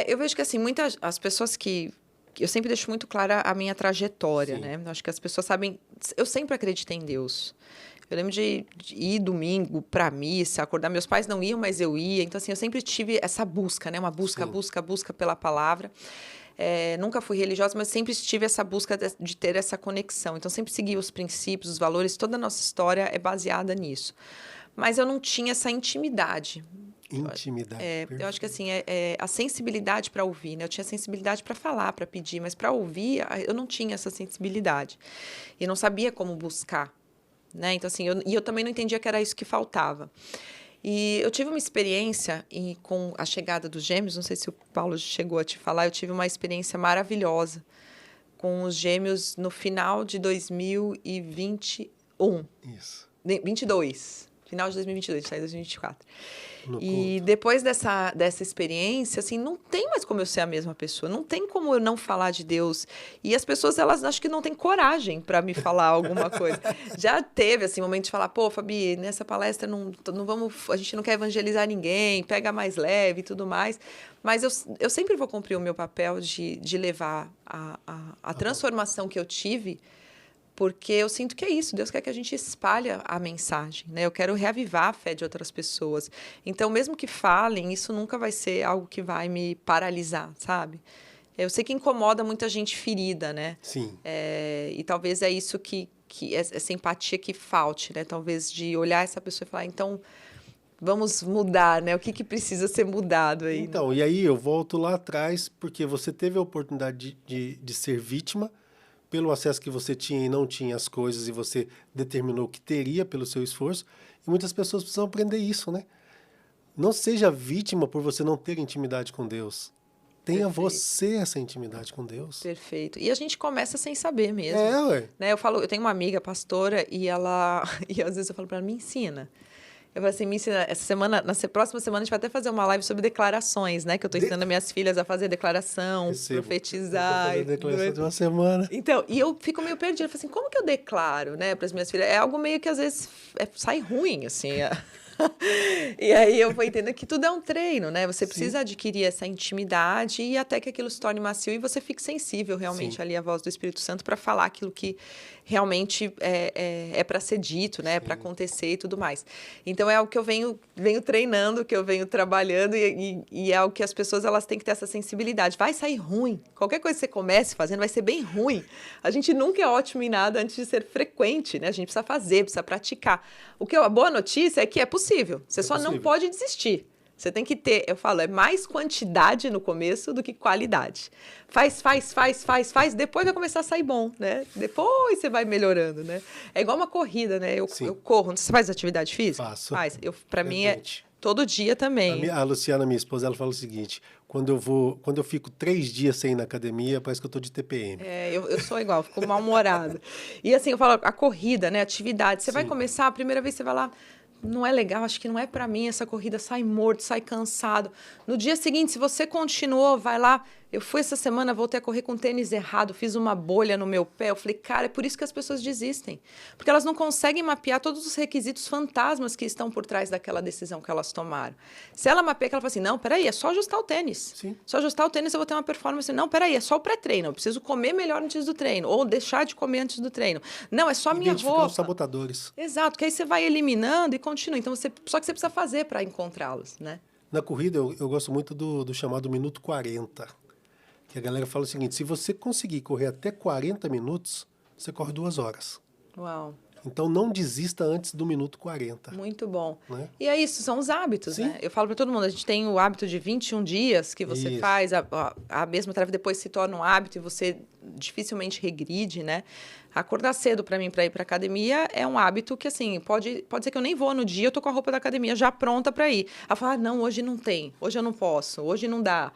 B: Eu vejo que assim, as pessoas que... Eu sempre deixo muito clara a minha trajetória, Sim. né? Acho que as pessoas sabem... Eu sempre acreditei em Deus. Eu lembro de ir domingo para missa, acordar. Meus pais não iam, mas eu ia. Então, assim, eu sempre tive essa busca, né? Uma busca pela palavra. Nunca fui religiosa, mas sempre tive essa busca de ter essa conexão. Então, sempre segui os princípios, os valores. Toda a nossa história é baseada nisso. Mas eu não tinha essa intimidade.
A: Intimidade.
B: Eu acho que assim, a sensibilidade para ouvir, né? Eu tinha sensibilidade para falar, para pedir, mas para ouvir, eu não tinha essa sensibilidade. E não sabia como buscar. Né? Então, assim, eu também não entendia que era isso que faltava. E eu tive uma experiência com a chegada dos gêmeos, não sei se o Paulo chegou a te falar, eu tive uma experiência maravilhosa com os gêmeos no final de 2021.
A: Isso.
B: 22. Final de 2022, a gente tá em 2024.
A: No
B: E depois dessa experiência, assim, não tem mais como eu ser a mesma pessoa. Não tem como eu não falar de Deus. E as pessoas, elas acho que não têm coragem para me falar alguma coisa. Já teve, assim, momento de falar, pô, Fabi, nessa palestra não vamos, a gente não quer evangelizar ninguém, pega mais leve e tudo mais. Mas eu sempre vou cumprir o meu papel de levar a transformação que eu tive, porque eu sinto que é isso, Deus quer que a gente espalhe a mensagem, né? Eu quero reavivar a fé de outras pessoas. Então, mesmo que falem, isso nunca vai ser algo que vai me paralisar, sabe? Eu sei que incomoda muita gente ferida, né?
A: Sim.
B: E talvez é isso que essa empatia que falte, né? Talvez de olhar essa pessoa e falar, então, vamos mudar, né? O que precisa ser mudado aí?
A: Então,
B: né?
A: e aí eu volto lá atrás, porque você teve a oportunidade de ser vítima, pelo acesso que você tinha e não tinha as coisas, e você determinou que teria pelo seu esforço, e muitas pessoas precisam aprender isso, né? Não seja vítima por você não ter intimidade com Deus. Tenha
B: Perfeito.
A: você essa intimidade com Deus.
B: Perfeito. E a gente começa sem saber mesmo.
A: Ué.
B: Né? Eu tenho uma amiga pastora e e às vezes eu falo para ela, me ensina. Eu falo assim, me ensina, essa semana, próxima semana a gente vai até fazer uma live sobre declarações, né? Que eu estou ensinando minhas filhas a fazer declaração, profetizar.
A: Eu vou fazer declaração de uma semana.
B: Então, e eu fico meio perdida. Eu falo assim, como que eu declaro, né, para as minhas filhas? É algo meio que às vezes sai ruim, assim. E aí eu vou entender que tudo é um treino, né? Você precisa adquirir essa intimidade e até que aquilo se torne macio e você fique sensível realmente ali à voz do Espírito Santo para falar aquilo que realmente é para ser dito, né? É para acontecer e tudo mais. Então é algo que eu venho treinando, que eu venho trabalhando e é algo que as pessoas elas têm que ter essa sensibilidade. Vai sair ruim. Qualquer coisa que você comece fazendo vai ser bem ruim. A gente nunca é ótimo em nada antes de ser frequente, né? A gente precisa fazer, precisa praticar. A boa notícia é que é possível. Você só não pode desistir. Você tem que ter, eu falo, é mais quantidade no começo do que qualidade. Faz, depois vai começar a sair bom, né? Depois você vai melhorando, né? É igual uma corrida, né? Eu corro. Você faz atividade física?
A: Faço.
B: Para mim é todo dia também.
A: A Luciana, minha esposa, ela fala o seguinte, quando eu fico 3 dias sem ir na academia, parece que eu tô de TPM.
B: Eu sou igual, fico mal-humorada. E assim, eu falo, a corrida, né? Atividade. Você vai começar, a primeira vez você vai lá, não é legal, acho que não é para mim essa corrida, sai morto, sai cansado. No dia seguinte, se você continuou, vai lá. Eu fui essa semana, voltei a correr com tênis errado, fiz uma bolha no meu pé. Eu falei, cara, é por isso que as pessoas desistem. Porque elas não conseguem mapear todos os requisitos fantasmas que estão por trás daquela decisão que elas tomaram. Se ela mapeia, ela fala assim, não, peraí, é só ajustar o tênis.
A: Sim.
B: Só ajustar o tênis eu vou ter uma performance. Não, peraí, é só o pré-treino, eu preciso comer melhor antes do treino, ou deixar de comer antes do treino. Não, é só a minha roupa.
A: Os sabotadores.
B: Exato, que aí você vai eliminando e continua. Então, só que você precisa fazer para encontrá-los, né?
A: Na corrida, eu gosto muito do chamado minuto 40. Que a galera fala o seguinte, se você conseguir correr até 40 minutos, você corre 2 horas.
B: Uau.
A: Então, não desista antes do minuto 40.
B: Muito bom.
A: Né?
B: E é isso, são os hábitos, né? Eu falo para todo mundo, a gente tem o hábito de 21 dias que você faz, a mesma tarefa depois se torna um hábito e você dificilmente regride, né? Acordar cedo para mim para ir para academia é um hábito que, assim, pode ser que eu nem vou no dia, eu tô com a roupa da academia já pronta para ir. Ela fala, não, hoje não tem, hoje eu não posso, hoje não dá.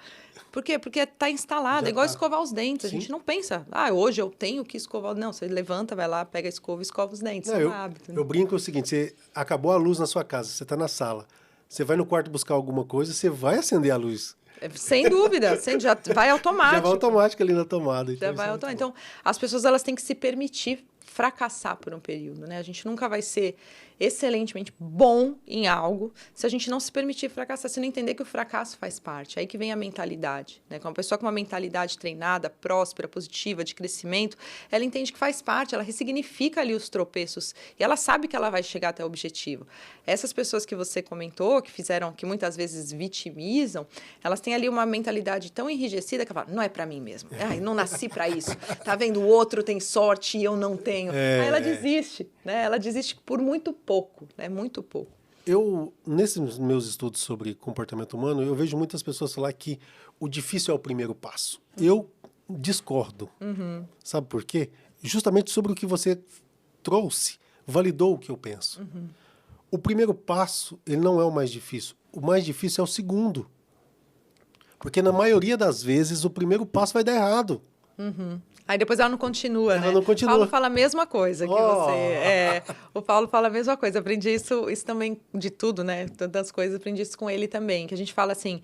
B: Por quê? Porque está instalado, é igual escovar os dentes. A gente não pensa, hoje eu tenho que escovar. Não, você levanta, vai lá, pega a escova e escova os dentes.
A: Não,
B: é um hábito. Né?
A: Eu brinco o seguinte, você acabou a luz na sua casa, você está na sala, você vai no quarto buscar alguma coisa, você vai acender a luz.
B: Sem dúvida, já vai automático.
A: Já vai automático ali na tomada.
B: Já vai automático. Então, as pessoas elas têm que se permitir fracassar por um período, né? A gente nunca vai ser excelentemente bom em algo se a gente não se permitir fracassar, se não entender que o fracasso faz parte. Aí que vem a mentalidade, né? Uma pessoa com uma mentalidade treinada, próspera, positiva, de crescimento, ela entende que faz parte, ela ressignifica ali os tropeços e ela sabe que ela vai chegar até o objetivo. Essas pessoas que você comentou, que muitas vezes vitimizam, elas têm ali uma mentalidade tão enrijecida que ela fala, não é para mim mesmo, não nasci para isso, tá vendo, o outro tem sorte e eu não tenho. Aí ela desiste, né? Ela desiste por muito pouco, né? Muito pouco.
A: Nesses meus estudos sobre comportamento humano, eu vejo muitas pessoas falar que o difícil é o primeiro passo. Eu discordo. Sabe por quê? Justamente sobre o que você trouxe, validou o que eu penso. O primeiro passo, ele não é o mais difícil. O mais difícil é o segundo. Porque na maioria das vezes, o primeiro passo vai dar errado.
B: Aí depois ela não continua, né?
A: Ela não continua.
B: O Paulo fala a mesma coisa que
A: Oh!
B: você. O Paulo fala a mesma coisa. Aprendi isso também de tudo, né? Tantas coisas, aprendi isso com ele também. Que a gente fala assim,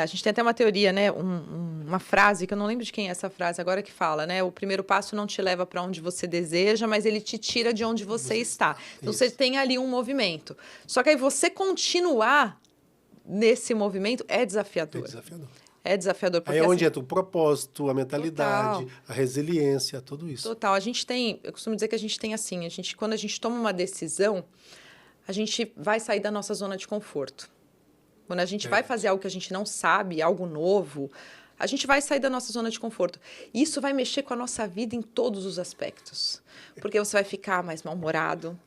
B: a gente tem até uma teoria, né? Uma frase, que eu não lembro de quem é essa frase agora, que fala, né? O primeiro passo não te leva para onde você deseja, mas ele te tira de onde você está. Então você tem ali um movimento. Só que aí você continuar nesse movimento é desafiador.
A: É desafiador.
B: É desafiador. Porque,
A: Aí é onde entra o propósito, a mentalidade,
B: total.
A: a resiliência, tudo isso.
B: Total. Eu costumo dizer que a gente tem assim, quando a gente toma uma decisão, a gente vai sair da nossa zona de conforto. Quando a gente vai fazer algo que a gente não sabe, algo novo, a gente vai sair da nossa zona de conforto. Isso vai mexer com a nossa vida em todos os aspectos. Porque você vai ficar mais mal-humorado,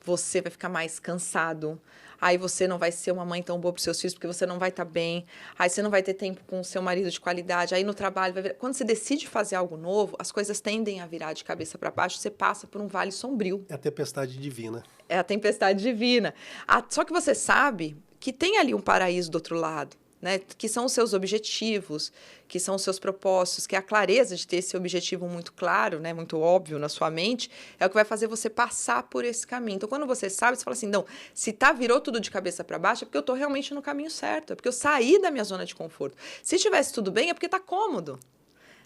B: você vai ficar mais cansado, aí você não vai ser uma mãe tão boa para os seus filhos porque você não vai estar bem, aí você não vai ter tempo com o seu marido de qualidade, aí no trabalho quando você decide fazer algo novo, as coisas tendem a virar de cabeça para baixo, você passa por um vale sombrio.
A: É a tempestade divina.
B: É a tempestade divina. Só que você sabe que tem ali um paraíso do outro lado, né? Que são os seus objetivos, que são os seus propósitos, que é a clareza de ter esse objetivo muito claro, né? Muito óbvio na sua mente, é o que vai fazer você passar por esse caminho. Então, quando você sabe, você fala assim, não, se virou tudo de cabeça para baixo, é porque eu estou realmente no caminho certo, é porque eu saí da minha zona de conforto. Se tivesse tudo bem, é porque está cômodo.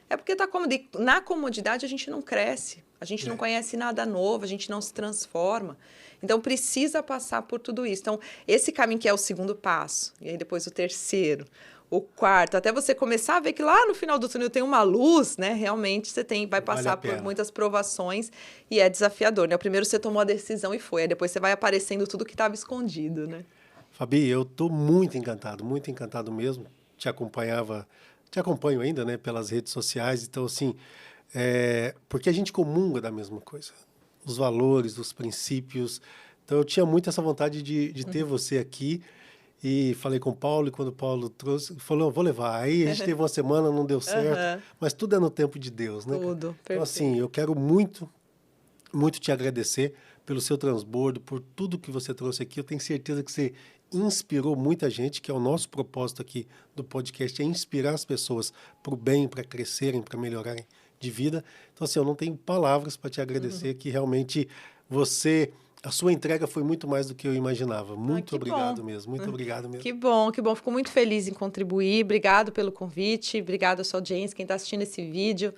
B: É porque está cômodo. E na comodidade a gente não cresce, a gente não conhece nada novo, a gente não se transforma. Então, precisa passar por tudo isso. Então, esse caminho que é o segundo passo, e aí depois o terceiro, o quarto, até você começar a ver que lá no final do túnel tem uma luz, né? Realmente você vai passar por muitas provações e é desafiador, né? O primeiro você tomou a decisão e foi, aí depois você vai aparecendo tudo que estava escondido, né?
A: Fabi, eu estou muito encantado mesmo. Te acompanho ainda, né? Pelas redes sociais, então assim, porque a gente comunga da mesma coisa. Os valores, os princípios. Então, eu tinha muito essa vontade de ter você aqui. E falei com o Paulo, e quando o Paulo trouxe, falou, vou levar. Aí a gente teve uma semana, não deu certo. Mas tudo é no tempo de Deus, né?
B: Tudo, perfeito.
A: Então, assim, eu quero muito, muito te agradecer pelo seu transbordo, por tudo que você trouxe aqui. Eu tenho certeza que você inspirou muita gente, que é o nosso propósito aqui do podcast, é inspirar as pessoas para o bem, para crescerem, para melhorarem de vida. Então, assim, eu não tenho palavras para te agradecer, que realmente a sua entrega foi muito mais do que eu imaginava. Muito obrigado mesmo, muito obrigado mesmo.
B: Que bom, que bom. Fico muito feliz em contribuir. Obrigado pelo convite, obrigado à sua audiência, quem está assistindo esse vídeo.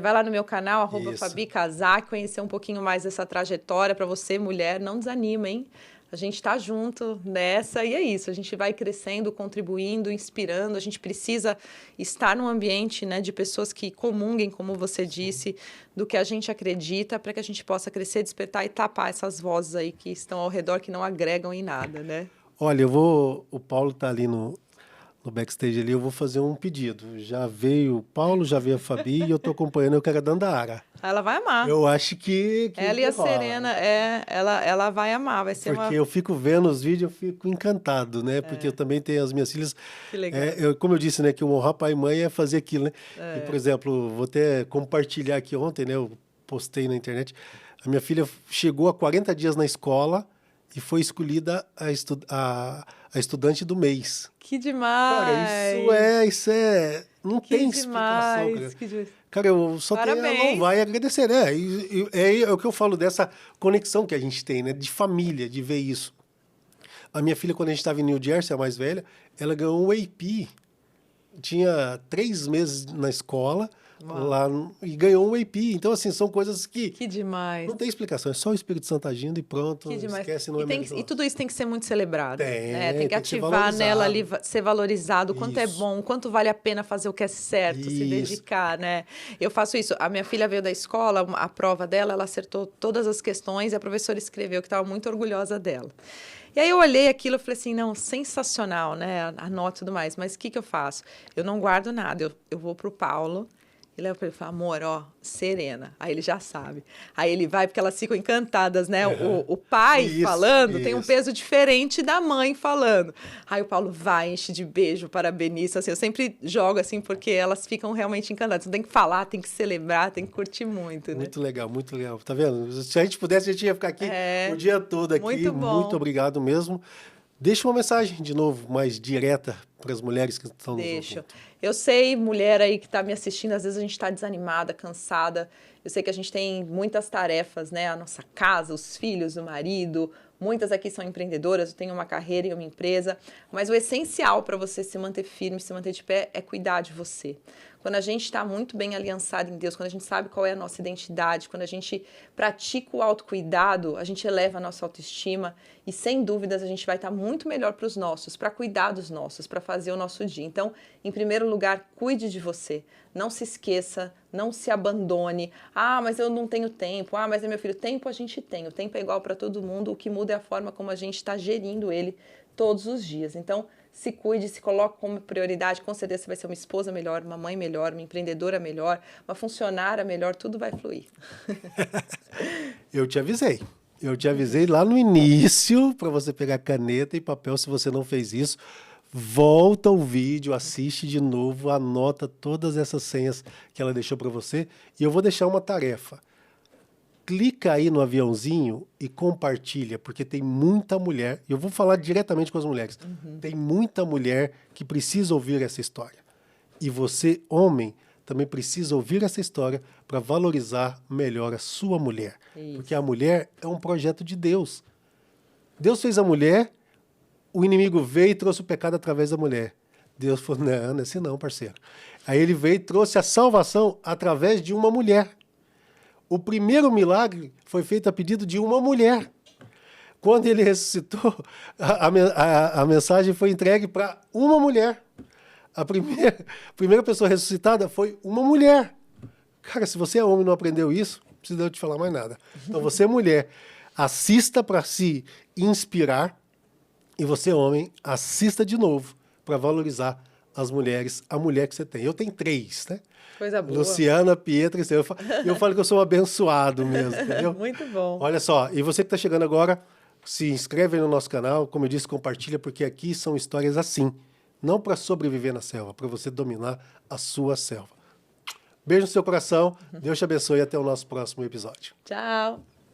B: Vai lá no meu canal, @Fabi Casac, conhecer um pouquinho mais dessa trajetória. Para você, mulher, não desanima, hein? A gente está junto nessa e é isso. A gente vai crescendo, contribuindo, inspirando. A gente precisa estar num ambiente, né, de pessoas que comunguem, como você disse, do que a gente acredita, para que a gente possa crescer, despertar e tapar essas vozes aí que estão ao redor, que não agregam em nada, né?
A: Olha, o Paulo está ali no backstage ali, eu vou fazer um pedido. Já veio o Paulo, já veio a Fabi e eu estou acompanhando, eu quero a Dandara.
B: Ela vai amar.
A: Eu acho que
B: ela e a Serena, ela vai amar, vai ser
A: porque eu fico vendo os vídeos, eu fico encantado, né? Porque eu também tenho as minhas filhas.
B: Que legal.
A: Como eu disse, né? Que o honrar pai e mãe é fazer aquilo, né? E, por exemplo, vou até compartilhar aqui ontem, né? Eu postei na internet. A minha filha chegou há 40 dias na escola e foi escolhida a estudante do mês.
B: Que demais!
A: Cara, isso é... Não tem explicação, cara.
B: Que demais.
A: Cara, eu só tenho a louvar e agradecer, né? É o que eu falo dessa conexão que a gente tem, né? De família, de ver isso. A minha filha, quando a gente estava em New Jersey, a mais velha, ela ganhou um AP. Tinha 3 meses na escola lá e ganhou um AP. Então, assim, são coisas que
B: demais.
A: Não tem explicação, é só o Espírito Santo agindo e pronto.
B: Que demais.
A: Esquece, não
B: E tudo isso tem que ser muito celebrado.
A: Tem
B: que ativar nela ali, ser valorizado, o quanto é
A: Isso.
B: bom, o quanto vale a pena fazer o que é certo, se dedicar, né? Eu faço isso. A minha filha veio da escola, a prova dela, ela acertou todas as questões e a professora escreveu que estava muito orgulhosa dela. E aí eu olhei aquilo e falei assim, não, sensacional, né? A nota e tudo mais, mas o que eu faço? Eu não guardo nada, eu vou pro Paulo e levo para ele e falo, amor, ó, Serena. Aí ele já sabe. Aí ele vai, porque elas ficam encantadas, né? O pai falando tem um peso diferente da mãe falando. Aí o Paulo vai, enche de beijo, parabeniza. Assim, eu sempre jogo assim, porque elas ficam realmente encantadas. Você tem que falar, tem que celebrar, tem que curtir muito, né?
A: Muito legal, muito legal. Tá vendo? Se a gente pudesse, a gente ia ficar aqui o dia todo aqui.
B: Muito bom.
A: Muito obrigado mesmo. Deixa uma mensagem, de novo, mais direta para as mulheres que estão nos
B: Deixa.
A: ouvindo?
B: Eu sei, mulher aí que está me assistindo, às vezes a gente está desanimada, cansada. Eu sei que a gente tem muitas tarefas, né? A nossa casa, os filhos, o marido. Muitas aqui são empreendedoras, eu tenho uma carreira e uma empresa. Mas o essencial para você se manter firme, se manter de pé, é cuidar de você. Quando a gente está muito bem aliançado em Deus, quando a gente sabe qual é a nossa identidade, quando a gente pratica o autocuidado, a gente eleva a nossa autoestima e, sem dúvidas, a gente vai estar muito melhor para os nossos, para cuidar dos nossos, para fazer o nosso dia. Então, em primeiro lugar, cuide de você. Não se esqueça, não se abandone. Ah, mas eu não tenho tempo. Ah, mas é meu filho. Tempo a gente tem. O tempo é igual para todo mundo. O que muda é a forma como a gente está gerindo ele todos os dias. Então, se cuide, se coloque como prioridade. Com certeza você vai ser uma esposa melhor, uma mãe melhor, uma empreendedora melhor, uma funcionária melhor. Tudo vai fluir.
A: Eu te avisei. Eu te avisei lá no início para você pegar caneta e papel. Se você não fez isso, volta o vídeo, assiste de novo, anota todas essas senhas que ela deixou para você. E eu vou deixar uma tarefa. Clica aí no aviãozinho e compartilha, porque tem muita mulher, e eu vou falar diretamente com as mulheres, tem muita mulher que precisa ouvir essa história. E você, homem, também precisa ouvir essa história para valorizar melhor a sua mulher.
B: Isso.
A: Porque a mulher é um projeto de Deus. Deus fez a mulher, o inimigo veio e trouxe o pecado através da mulher. Deus falou, não é assim não, parceiro. Aí ele veio e trouxe a salvação através de uma mulher. O primeiro milagre foi feito a pedido de uma mulher. Quando ele ressuscitou, a mensagem foi entregue para uma mulher. A primeira pessoa ressuscitada foi uma mulher. Cara, se você é homem e não aprendeu isso, não precisa eu te falar mais nada. Então, você é mulher, assista para se inspirar. E você, homem, assista de novo para valorizar as mulheres, a mulher que você tem. Eu tenho 3, né?
B: Coisa boa.
A: Luciana, Pietra e eu falo que eu sou um abençoado mesmo, entendeu?
B: Muito bom.
A: Olha só, e você que está chegando agora, se inscreve aí no nosso canal, como eu disse, compartilha, porque aqui são histórias assim, não para sobreviver na selva, para você dominar a sua selva. Beijo no seu coração, Deus te abençoe e até o nosso próximo episódio.
B: Tchau.